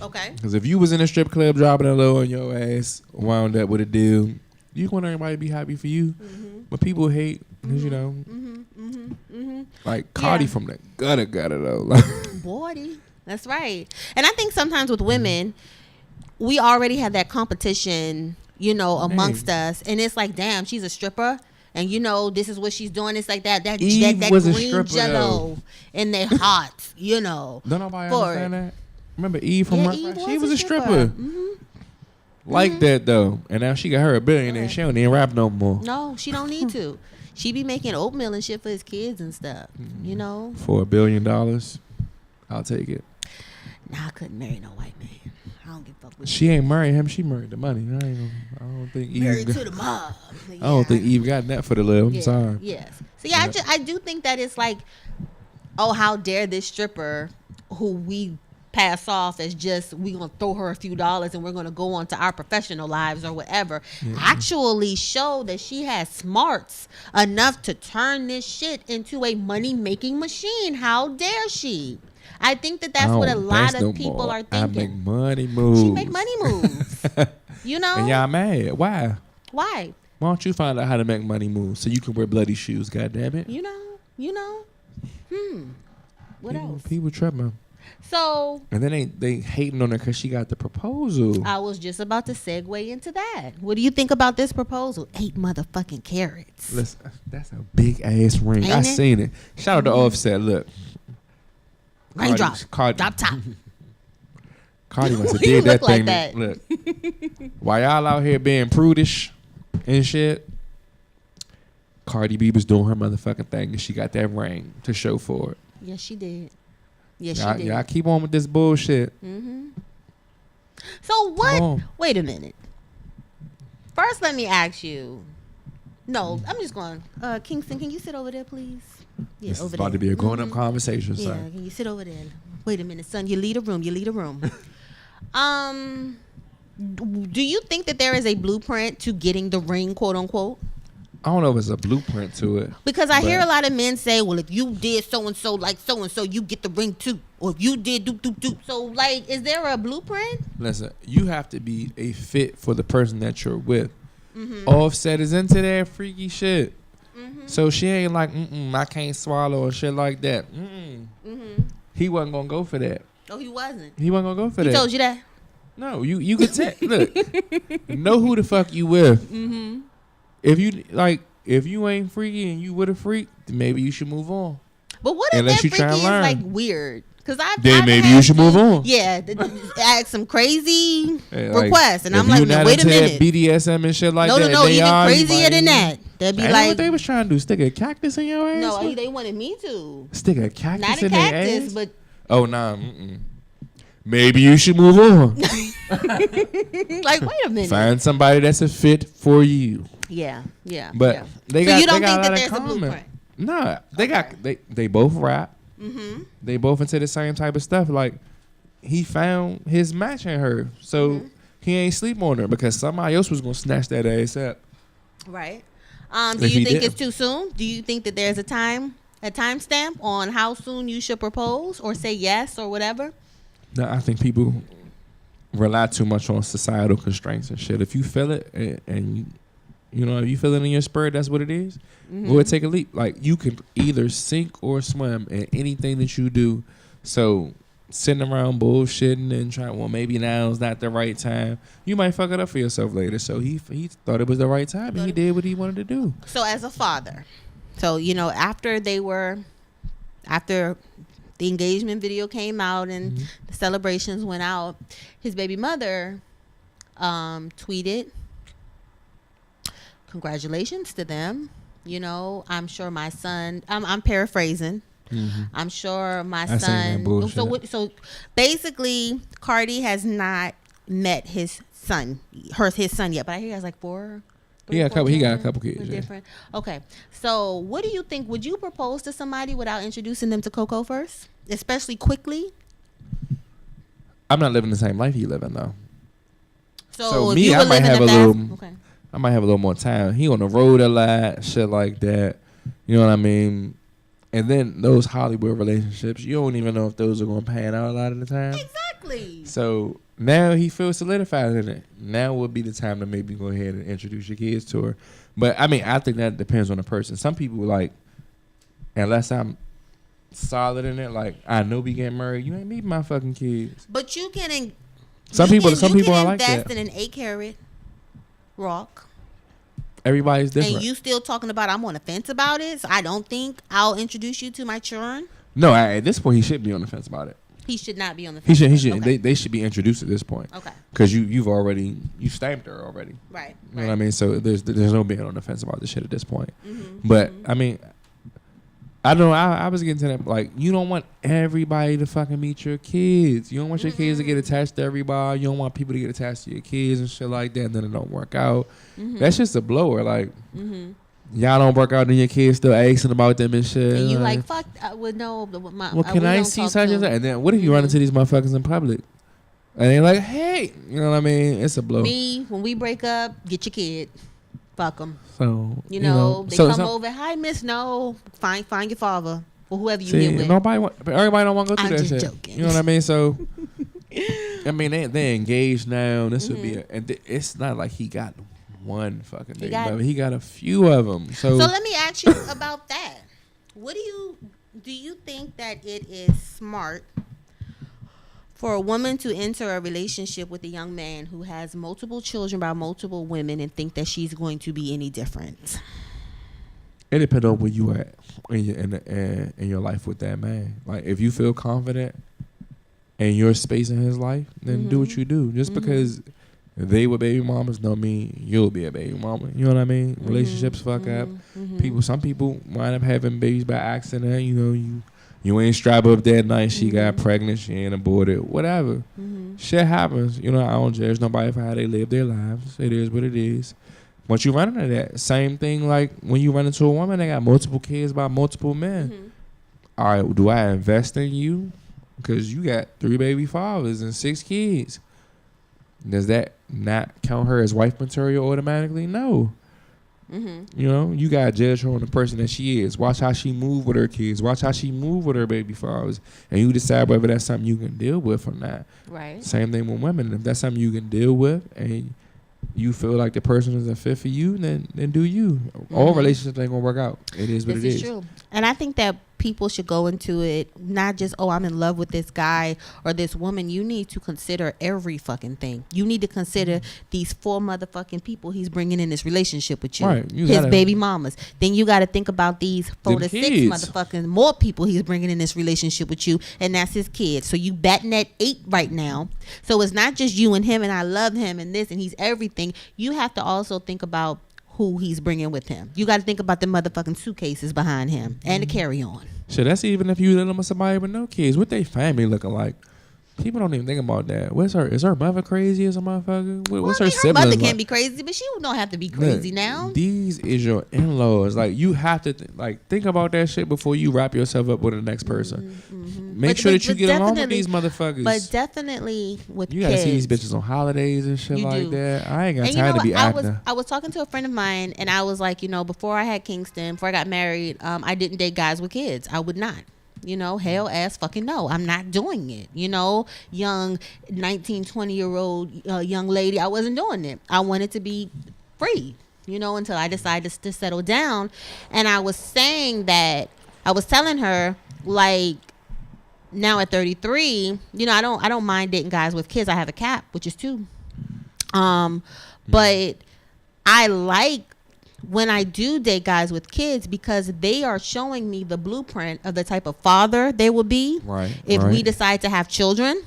B: Okay.
C: Because if you was in a strip club dropping a low on your ass, wound up with a deal, you want everybody to be happy for you. But people hate because you know, like Cardi from the gutter though.
B: Boy, that's right. And I think sometimes with women, we already have that competition, you know, amongst us, and it's like, damn, she's a stripper, and you know, this is what she's doing. It's like that
C: Eve was
B: green jello in their hearts, you know.
C: Don't nobody understand that. Remember Eve from
B: Eve
C: she was a stripper. Like that though, and now she got her a billionaire. She don't even rap no more.
B: No, she don't need to. She be making oatmeal and shit for his kids and stuff, you know.
C: For $1 billion, I'll take it.
B: Nah, I couldn't marry no white man. I don't give a fuck with
C: She ain't married him. She married the money. I don't think Eve.
B: Married to the mob.
C: I don't think Eve got that for the love. I'm sorry.
B: Yes. So yeah, I do think that it's like, oh, how dare this stripper who we pass off as just we gonna throw her a few dollars and we're gonna go on to our professional lives or whatever, actually show that she has smarts enough to turn this shit into a money making machine. How dare she? I think that's what a lot of people are thinking.
C: I make money moves.
B: She make money moves. You know?
C: And y'all mad. Why?
B: Why?
C: Why don't you find out how to make money moves so you can wear bloody shoes, goddammit?
B: You know? What else?
C: People tripping.
B: So.
C: And then they hating on her because she got the proposal.
B: I was just about to segue into that. What do you think about this proposal? 8 motherfucking carats.
C: Listen, that's a big ass ring.
B: Ain't
C: I
B: it?
C: seen it. Shout out to Offset. Look.
B: Raindrop. Drop top.
C: Cardi must have
B: You
C: did that
B: look like
C: thing.
B: that.
C: Look. While y'all out here being prudish and shit, Cardi B was doing her motherfucking thing and she got that ring to show for it.
B: Yes, she did. Yes, she did.
C: Y'all keep on with this bullshit.
B: So what? Wait a minute. First, let me ask you. No, I'm just going. Kingston, can you sit over there, please? Yeah,
C: This is
B: over
C: about
B: there.
C: to be a grown-up conversation,
B: Yeah,
C: son.
B: can you sit over there? Wait a minute, son. You lead a room. Do you think that there is a blueprint to getting the ring, quote unquote?
C: I don't know if it's a blueprint to it.
B: Because I hear a lot of men say, well, if you did so-and-so like so-and-so, you get the ring too. Or if you did do. So, like, is there a blueprint?
C: Listen, you have to be a fit for the person that you're with. Offset is into that freaky shit. So she ain't like, I can't swallow or shit like that. He wasn't going to go for that.
B: Oh, he wasn't?
C: He wasn't going to go for that.
B: He told you that?
C: No, you could tell. Look, know who the fuck you with. If you ain't freaky and you with a freak, then maybe you should move on.
B: But what if
C: Unless
B: that
C: you
B: freaky
C: tryna
B: is
C: learn.
B: like weird? Because
C: Then maybe you should move on.
B: Yeah, ask some crazy
C: Like,
B: requests, and
C: if
B: I'm like,
C: you not
B: wait a
C: into that
B: minute.
C: BDSM and shit like
B: No,
C: that.
B: no,
C: they
B: even
C: are,
B: crazier than that. They'd be
C: Ain't
B: like,
C: what they was trying to do? Stick a cactus in your ass?
B: no, they wanted me to.
C: Stick a cactus
B: Not a
C: in their
B: cactus,
C: ass?
B: but
C: Oh, nah. maybe you should move on.
B: Like, wait a minute.
C: Find somebody that's a fit for you.
B: Yeah.
C: But
B: yeah.
C: they
B: So
C: got
B: you don't
C: they got
B: think that
C: a lot
B: there's
C: in
B: a
C: common.
B: blueprint?
C: Nah, they
B: Okay.
C: got they both rap.
B: Mm-hmm.
C: They both into the same type of stuff. Like he found his match in her, so he ain't sleep on her because somebody else was gonna snatch that ass up.
B: Right.
C: If
B: Do you
C: he
B: think
C: did.
B: it's too soon? Do you think that there's a timestamp on how soon you should propose or say yes or whatever?
C: No, I think people rely too much on societal constraints and shit. If you feel it and you know, if you feel it in your spirit, that's what it is. Go ahead, take a leap. Like you can either sink or swim in anything that you do. So sitting around bullshitting and trying, well, maybe now is not the right time. You might fuck it up for yourself later. So he thought it was the right time and he did what he wanted to do.
B: So as a father, so you know, after the engagement video came out and the celebrations went out, his baby mother tweeted, "Congratulations to them. You know, I'm sure my son." I'm paraphrasing. I'm sure my
C: I seen that
B: son.
C: bullshit.
B: So basically, Cardi has not met his son yet. But I hear he has like four.
C: He got a couple
B: children,
C: kids, yeah.
B: Different. Okay. So, what do you think? Would you propose to somebody without introducing them to Coco first, especially quickly?
C: I'm not living the same life he living though.
B: So if
C: me,
B: you
C: I
B: were
C: might
B: living
C: have
B: the
C: a
B: fast-
C: little.
B: Okay.
C: I might have a little more time. He on the road a lot, shit like that. You know what I mean? And then those Hollywood relationships, you don't even know if those are going to pan out a lot of the time.
B: Exactly.
C: So now he feels solidified in it. Now would be the time to maybe go ahead and introduce your kids to her. But I mean, I think that depends on the person. Some people like, unless I'm solid in it, like I know we getting married, you ain't meeting my fucking kids.
B: But you can.
C: Some people are like
B: invest
C: that.
B: in an 8-carat rock.
C: Everybody's different.
B: And you still talking about I'm on the fence about it. So I don't think I'll introduce you to my children.
C: No, at this point he should be on the fence about it.
B: He should not be on the
C: He
B: fence.
C: should.
B: Okay.
C: They should be introduced at this point.
B: Okay.
C: Because you stamped her already.
B: Right.
C: You know what I mean? So there's no being on the fence about this shit at this point.
B: Mm-hmm.
C: But I mean, I don't know. I was getting to that. Like, you don't want everybody to fucking meet your kids. You don't want your kids to get attached to everybody. You don't want people to get attached to your kids and shit like that. And then it don't work out. That's just a blower. Like, y'all don't work out, and your kids still asking about them and shit.
B: And you like, fuck, I would know.
C: Well, can I see such and such? And then what if you run into these motherfuckers in public? And they're like, hey, you know what I mean? It's a blow.
B: Me, when we break up, get your kid. Fuck them.
C: So
B: You know, they
C: so
B: come over. Hi, miss. No, find your father or whoever you
C: see,
B: get with.
C: everybody don't want to go through
B: I'm
C: that
B: just
C: shit.
B: joking.
C: You know what I mean? So, I mean, they engaged now. This would be, it's not like he got one fucking thing, but he got a few of them. So
B: let me ask you about that. What do you think that it is smart for a woman to enter a relationship with a young man who has multiple children by multiple women and think that she's going to be any different?
C: it depends on where you at in your life with that man. Like, if you feel confident in your space in his life, then do what you do. Just because they were baby mamas don't mean you'll be a baby mama. You know what I mean? Relationships fuck up. Some people wind up having babies by accident. You know, you ain't strap up that night. She got pregnant. She ain't aborted. Whatever. Shit happens. You know, I don't judge nobody for how they live their lives. It is what it is. Once you run into that, same thing like when you run into a woman that got multiple kids by multiple men. All right, do I invest in you? Because you got 3 baby fathers and 6 kids. Does that not count her as wife material automatically? No. You know, you gotta judge her on the person that she is. Watch how she move with her kids. Watch how she move with her baby fathers, and you decide whether that's something you can deal with or not.
B: Right.
C: Same thing with women. If that's something you can deal with, and you feel like the person is a fit for you, then do you. All relationships ain't gonna work out. It is what it is.
B: This is true. And I think that people should go into it not just, oh, I'm in love with this guy or this woman. You need to consider every fucking thing. You need to consider these 4 motherfucking people he's bringing in this relationship with you.
C: Right.
B: His baby mamas. Then you got to think about these 4 to 6
C: kids.
B: motherfucking more people he's bringing in this relationship with you, and that's his kids. So you batting at 8 right now. So it's not just you and him and I love him and this and he's everything. You have to also think about who he's bringing with him. You got to think about the motherfucking suitcases behind him and the carry-on.
C: Shit, that's even if you live with somebody with no kids. What they family looking like? People don't even think about that. Is her mother crazy as a motherfucker? What's
B: Well,
C: her
B: her
C: siblings?
B: mother
C: like?
B: can't be crazy, but she don't have to be crazy now.
C: These is your in-laws. Like, you have to think about that shit before you wrap yourself up with the next person. Make sure that you get along with these motherfuckers.
B: But definitely with
C: you gotta
B: kids,
C: see these bitches on holidays and shit
B: You
C: like
B: do.
C: that. I ain't got
B: And
C: time to be acting.
B: I was talking to a friend of mine, and I was like, before I had Kingston, before I got married, I didn't date guys with kids. I would not. Hell ass fucking no. I'm not doing it. Young 19, 20-year-old young lady, I wasn't doing it. I wanted to be free, until I decided to settle down. And I was saying that, I was telling her, like, now at 33, I don't mind dating guys with kids. I have a cap, which is 2. But I like when I do date guys with kids because they are showing me the blueprint of the type of father they will be.
C: Right.
B: If we decide to have children,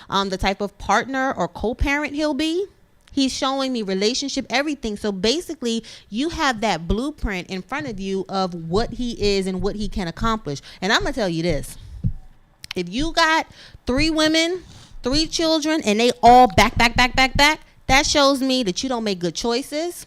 B: the type of partner or co-parent he'll be. He's showing me relationship, everything. So basically, you have that blueprint in front of you of what he is and what he can accomplish. And I'm going to tell you this. If you got 3 women, 3 children, and they all back, that shows me that you don't make good choices.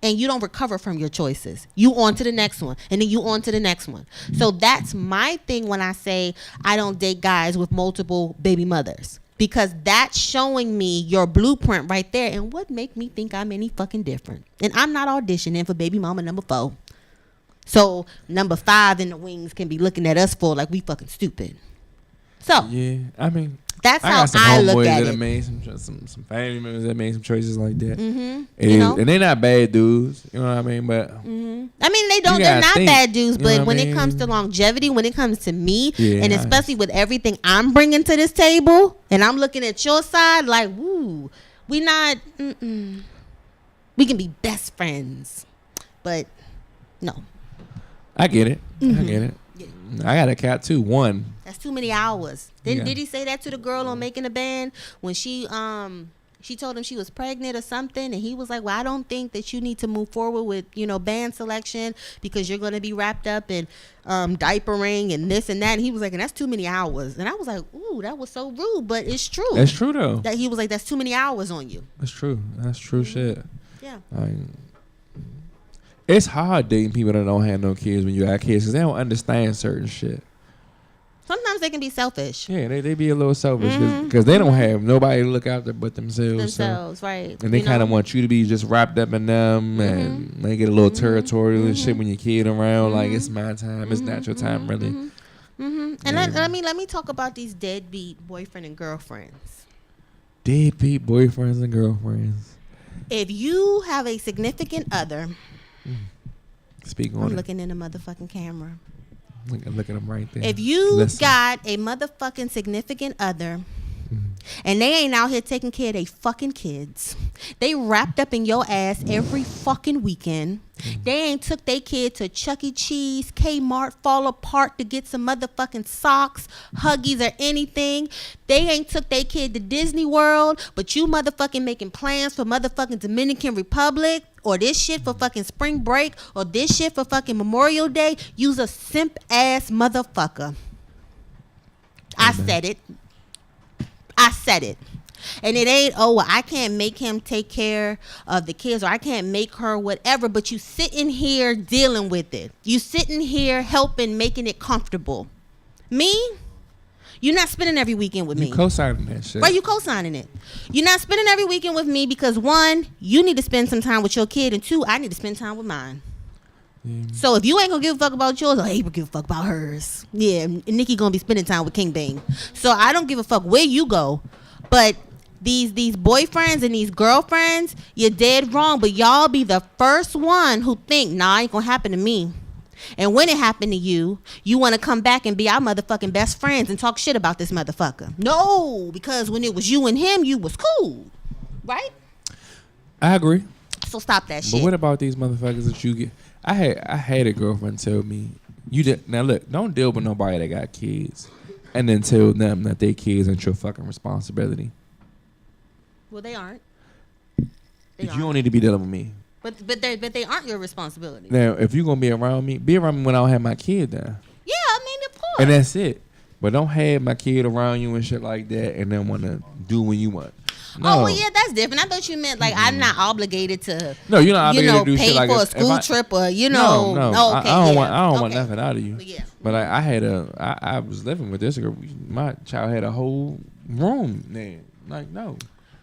B: And you don't recover from your choices. You on to the next one. And then you on to the next one. So that's my thing when I say I don't date guys with multiple baby mothers. Because that's showing me your blueprint right there. And what make me think I'm any fucking different? And I'm not auditioning for baby mama number 4. So number 5 in the wings can be looking at us for like we fucking stupid. So
C: yeah, I mean,
B: that's
C: I
B: how
C: got some
B: I look
C: homeboys
B: at
C: that have
B: it.
C: made some family members that made some choices like that.
B: Mm-hmm.
C: And they're not bad dudes, you know what I mean? But
B: I mean, they're
C: gotta
B: not
C: think,
B: bad dudes,
C: you know
B: but
C: what
B: when
C: I
B: it comes
C: mean?
B: to longevity, when it comes to me,
C: Yeah,
B: and especially with everything I'm bringing to this table, and I'm looking at your side, like, woo, we not, we can be best friends, but no.
C: I get it. I get it.
B: Yeah.
C: I got a cat too. 1.
B: That's too many hours. Then
C: Yeah.
B: did he say that to the girl on Making a Band when she told him she was pregnant or something, and he was like, well, I don't think that you need to move forward with band selection because you're going to be wrapped up in diapering and this and that, and he was like, and that's too many hours. And I was like, ooh, that was so rude, but it's true.
C: That's true though.
B: That he was like, that's too many hours on you.
C: That's true. That's true shit.
B: Yeah.
C: It's hard dating people that don't have no kids when you got kids because they don't understand certain shit.
B: Sometimes they can be selfish.
C: Yeah, they be a little selfish because they don't have nobody to look after but themselves.
B: Right.
C: And they kind of want you to be just wrapped up in them, and they get a little territorial and shit when your kid around. Like, it's my time, it's not your time, really.
B: And let me talk about these deadbeat boyfriend and girlfriends.
C: Deadbeat boyfriends and girlfriends.
B: If you have a significant other,
C: Speak on
B: I'm
C: it.
B: looking in the motherfucking camera.
C: Look at them right there.
B: If you
C: Listen.
B: got a motherfucking significant other and they ain't out here taking care of they fucking kids, they wrapped up in your ass every fucking weekend. They ain't took their kid to Chuck E. Cheese, Kmart, Fall Apart to get some motherfucking socks, Huggies, or anything. They ain't took their kid to Disney World, but you motherfucking making plans for motherfucking Dominican Republic, or this shit for fucking spring break, or this shit for fucking Memorial Day. You's a simp ass motherfucker. I said it. And it ain't, oh, well, I can't make him take care of the kids, or I can't make her whatever, but you sitting here dealing with it. You sitting here helping, making it comfortable. Me? You're not spending every weekend with me.
C: You co-signing that shit.
B: Right, you co-signing it. You're not spending every weekend with me because 1, you need to spend some time with your kid, and 2, I need to spend time with mine.
C: Yeah.
B: So if you ain't gonna give a fuck about yours, or April give a fuck about hers. Yeah, and Nikki gonna be spending time with King Bang. So I don't give a fuck where you go. But these boyfriends and these girlfriends, you're dead wrong. But y'all be the first one who think, nah, it ain't gonna happen to me. And when it happened to you, you want to come back and be our motherfucking best friends and talk shit about this motherfucker. No, because when it was you and him, you was cool. Right?
C: I agree.
B: So stop that shit.
C: But what about these motherfuckers that you get? I had a girlfriend tell me, now look, don't deal with nobody that got kids and then tell them that their kids ain't your fucking responsibility.
B: Well, they aren't.
C: You don't need to be dealing with me.
B: But they aren't your responsibility.
C: Now, if you're gonna be around me when I don't have my kid there.
B: Yeah, I mean, of course.
C: And that's it. But don't have my kid around you and shit like that and then want to do when you want. No.
B: Oh, well, yeah, that's different. I thought you meant like I'm not obligated to.
C: No, you're not obligated to do
B: pay
C: shit like
B: for a school trip or No,
C: no.
B: okay,
C: I don't
B: yeah.
C: want nothing out of you.
B: Yeah.
C: But I was living with this girl. My child had a whole room there. Like no.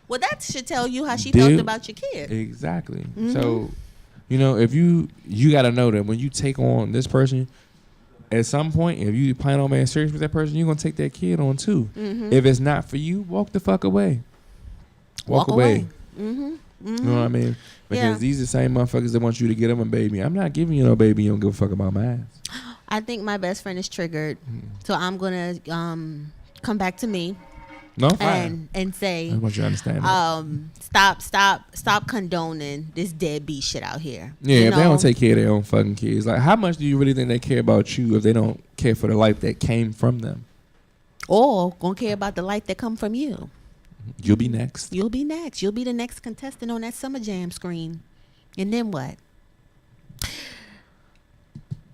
B: Well, that should tell you how she
C: Dude,
B: felt about your kid.
C: Exactly. So, if you got to know that when you take on this person, at some point, if you plan on being serious with that person, you're gonna take that kid on too. If it's not for you, walk the fuck away. Walk away. You know what I mean? Because these are the same motherfuckers that want you to get them a baby. I'm not giving you no baby. You don't give a fuck about my ass.
B: I think my best friend is triggered, so I'm gonna come back to me.
C: No, fine.
B: And say,
C: I want you to understand that.
B: Stop condoning this deadbeat shit out here.
C: Yeah, if they don't take care of their own fucking kids, like how much do you really think they care about you if they don't care for the life that came from them?
B: Or gonna care about the life that come from you.
C: You'll be next.
B: You'll be next. You'll be the next contestant on that Summer Jam screen. And then what?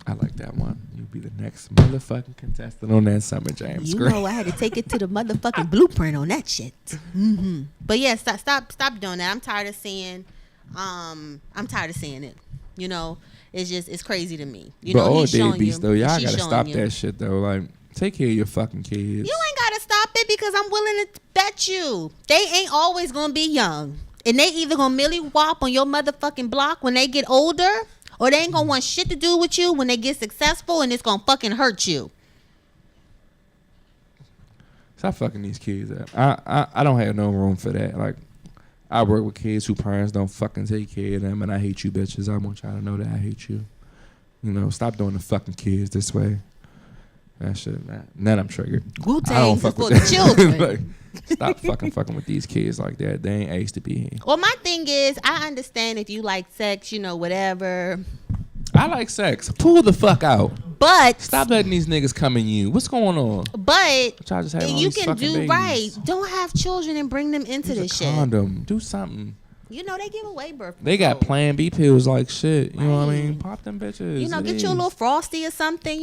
C: I like that one. You'll be the next motherfucking contestant on that Summer Jam screen.
B: You know I had to take it to the motherfucking blueprint on that shit. But yeah, stop doing that. I'm tired of seeing it. It's crazy to me.
C: But all deadbeats though, y'all gotta stop that shit though. Like, take care of your fucking kids.
B: You ain't gotta stop it because I'm willing to bet you they ain't always gonna be young. And they either gonna milly wop on your motherfucking block when they get older, or they ain't gonna want shit to do with you when they get successful and it's gonna fucking hurt you.
C: Stop fucking these kids up. I don't have no room for that. Like, I work with kids whose parents don't fucking take care of them, and I hate you bitches. I want y'all to know that I hate you. Stop doing the fucking kids this way. That shit, then I'm triggered.
B: Wu-Tang is for the children.
C: Like, stop fucking with these kids like that. They ain't asked to be here.
B: Well, my thing is, I understand if you like sex, whatever.
C: I like sex. Pull the fuck out.
B: But
C: stop letting these niggas come in you. What's going on?
B: But
C: just
B: you can do babies. Right. Don't have children and bring them into
C: Use
B: this
C: a
B: shit.
C: Condom. Do something.
B: They give away birth control.
C: They got Plan B pills like shit. You know what I mean? Pop them bitches.
B: Get you a little Frosty or something.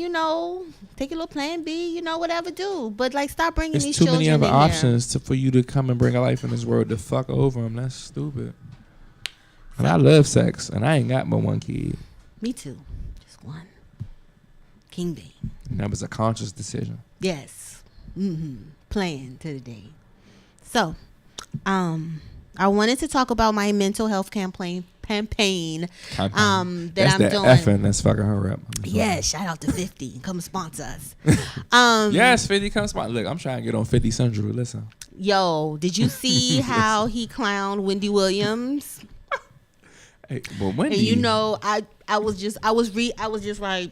B: Take a little Plan B. Whatever do. But stop bringing these children in.
C: There's too many other options for you to come and bring a life in this world to fuck over them. That's stupid. And I love sex, and I ain't got but one kid.
B: Me too. Just one. King B.
C: And that was a conscious decision.
B: Yes. Plan to the day. So, I wanted to talk about my mental health campaign that I'm doing.
C: Effing that's fucking her up.
B: Yeah, shout out to 50. Come sponsor us.
C: Yes, 50 come sponsor. Look, I'm trying to get on 50 Central. Listen.
B: Yo, did you see how he clowned Wendy Williams?
C: Hey, but Wendy,
B: and I was just like,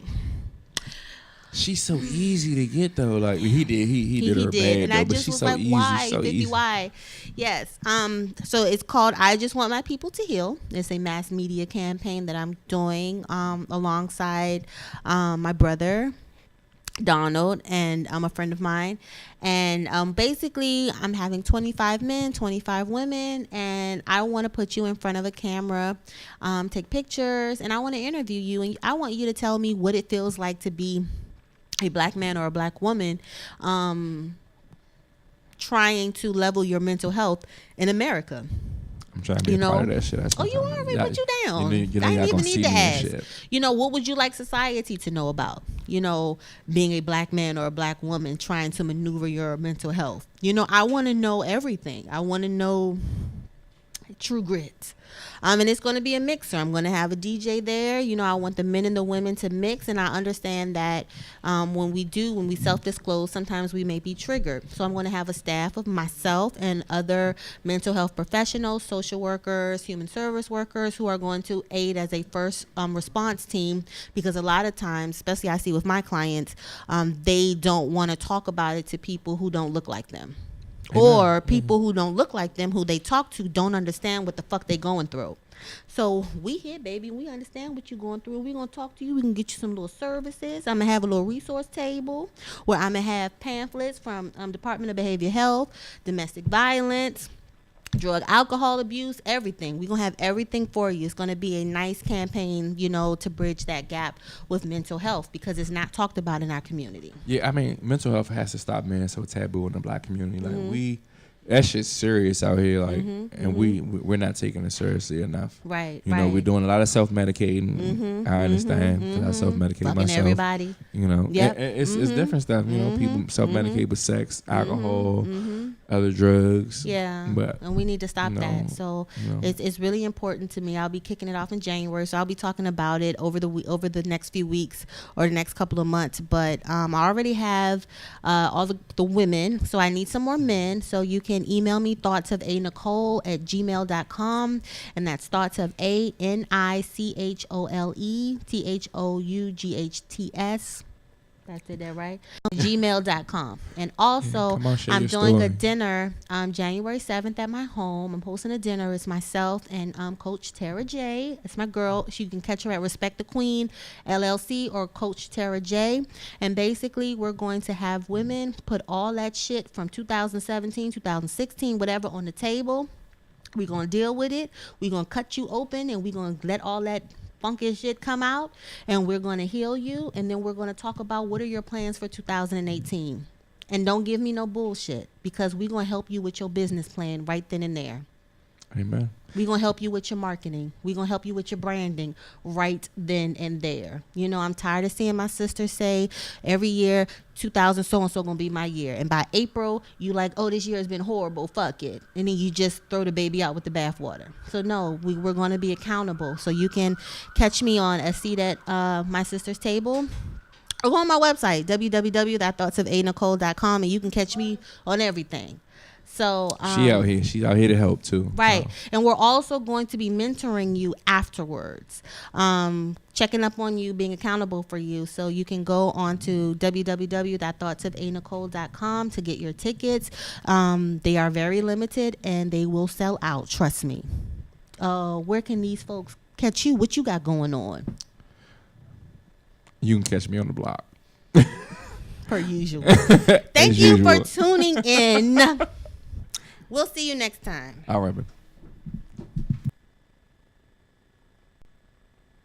C: she's so easy to get though. Like he did her bad
B: and
C: though,
B: I
C: but
B: just
C: she's
B: was
C: so
B: like,
C: easy,
B: why?
C: so
B: 50
C: easy.
B: Why? Yes. So it's called I Just Want My People to Heal. It's a mass media campaign that I'm doing alongside my brother Donald and a friend of mine, and basically I'm having 25 men, 25 women, and I want to put you in front of a camera, take pictures, and I want to interview you, and I want you to tell me what it feels like to be a black man or a black woman trying to level your mental health in America.
C: I'm trying to be a part of that shit.
B: You already put you down. I
C: didn't
B: even need to ask. What would you like society to know about? Being a black man or a black woman trying to maneuver your mental health. I want to know everything. I want to know true grit. And it's going to be a mixer. I'm going to have a DJ there. I want the men and the women to mix. And I understand that when we self-disclose, sometimes we may be triggered. So I'm going to have a staff of myself and other mental health professionals, social workers, human service workers who are going to aid as a first response team. Because a lot of times, especially I see with my clients, they don't want to talk about it to people who don't look like them. Or people who don't look like them, who they talk to, don't understand what the fuck they going through. So we here, baby. We understand what you're going through. We're going to talk to you. We can get you some little services. I'm going to have a little resource table where I'm going to have pamphlets from Department of Behavioral Health, domestic violence, drug, alcohol abuse, everything. We're going to have everything for you. It's going to be a nice campaign, you know, to bridge that gap with mental health because it's not talked about in our community.
C: Yeah, I mean, mental health has to stop being so taboo in the Black community. Like that shit's serious out here, like, and we're not taking it seriously enough.
B: Right,
C: You know, we're doing a lot of self-medicating. I understand because I self-medicate
B: Fucking
C: myself.
B: everybody.
C: You know,
B: Yep.
C: it's different stuff. You know, people self-medicate with sex, alcohol, other drugs.
B: Yeah,
C: but
B: and we need to stop that. So
C: no.
B: it's really important to me. I'll be kicking it off in January, so I'll be talking about it over the next few weeks or the next couple of months. But I already have all the women, so I need some more men. So you can email me thoughtsofAnicole@gmail.com, and that's thoughts of ANICHOLE THOUGHTS. I said that right? gmail.com. And also,
C: Come on, share
B: I'm
C: your
B: doing a
C: story.
B: dinner January 7th at my home. I'm hosting a dinner. It's myself and Coach Tara J. It's my girl. You can catch her at Respect the Queen LLC or Coach Tara J. And basically, we're going to have women put all that shit from 2017, 2016, whatever on the table. We're going to deal with it. We're going to cut you open and we're going to let all that funky shit come out, and we're going to heal you, and then we're going to talk about what are your plans for 2018. And don't give me no bullshit, because we're going to help you with your business plan right then and there.
C: Amen.
B: We're going to help you with your marketing. We're going to help you with your branding right then and there. You know, I'm tired of seeing my sister say every year, 2000 so-and-so going to be my year. And by April, you like, oh, this year has been horrible. Fuck it. And then you just throw the baby out with the bathwater. So, no, we're going to be accountable. So you can catch me on a seat at my sister's table. Or go on my website, www.thoughtsofAnicole.com, and you can catch me on everything. So
C: She's out here to help too.
B: Right.
C: So.
B: And we're also going to be mentoring you afterwards, checking up on you, being accountable for you. So you can go on to www.thoughtsofanicole.com to get your tickets. They are very limited and they will sell out. Trust me. Where can these folks catch you? What you got going on?
C: You can catch me on the block.
B: Per usual. Thank you for tuning in. We'll see you next time.
C: All right, man.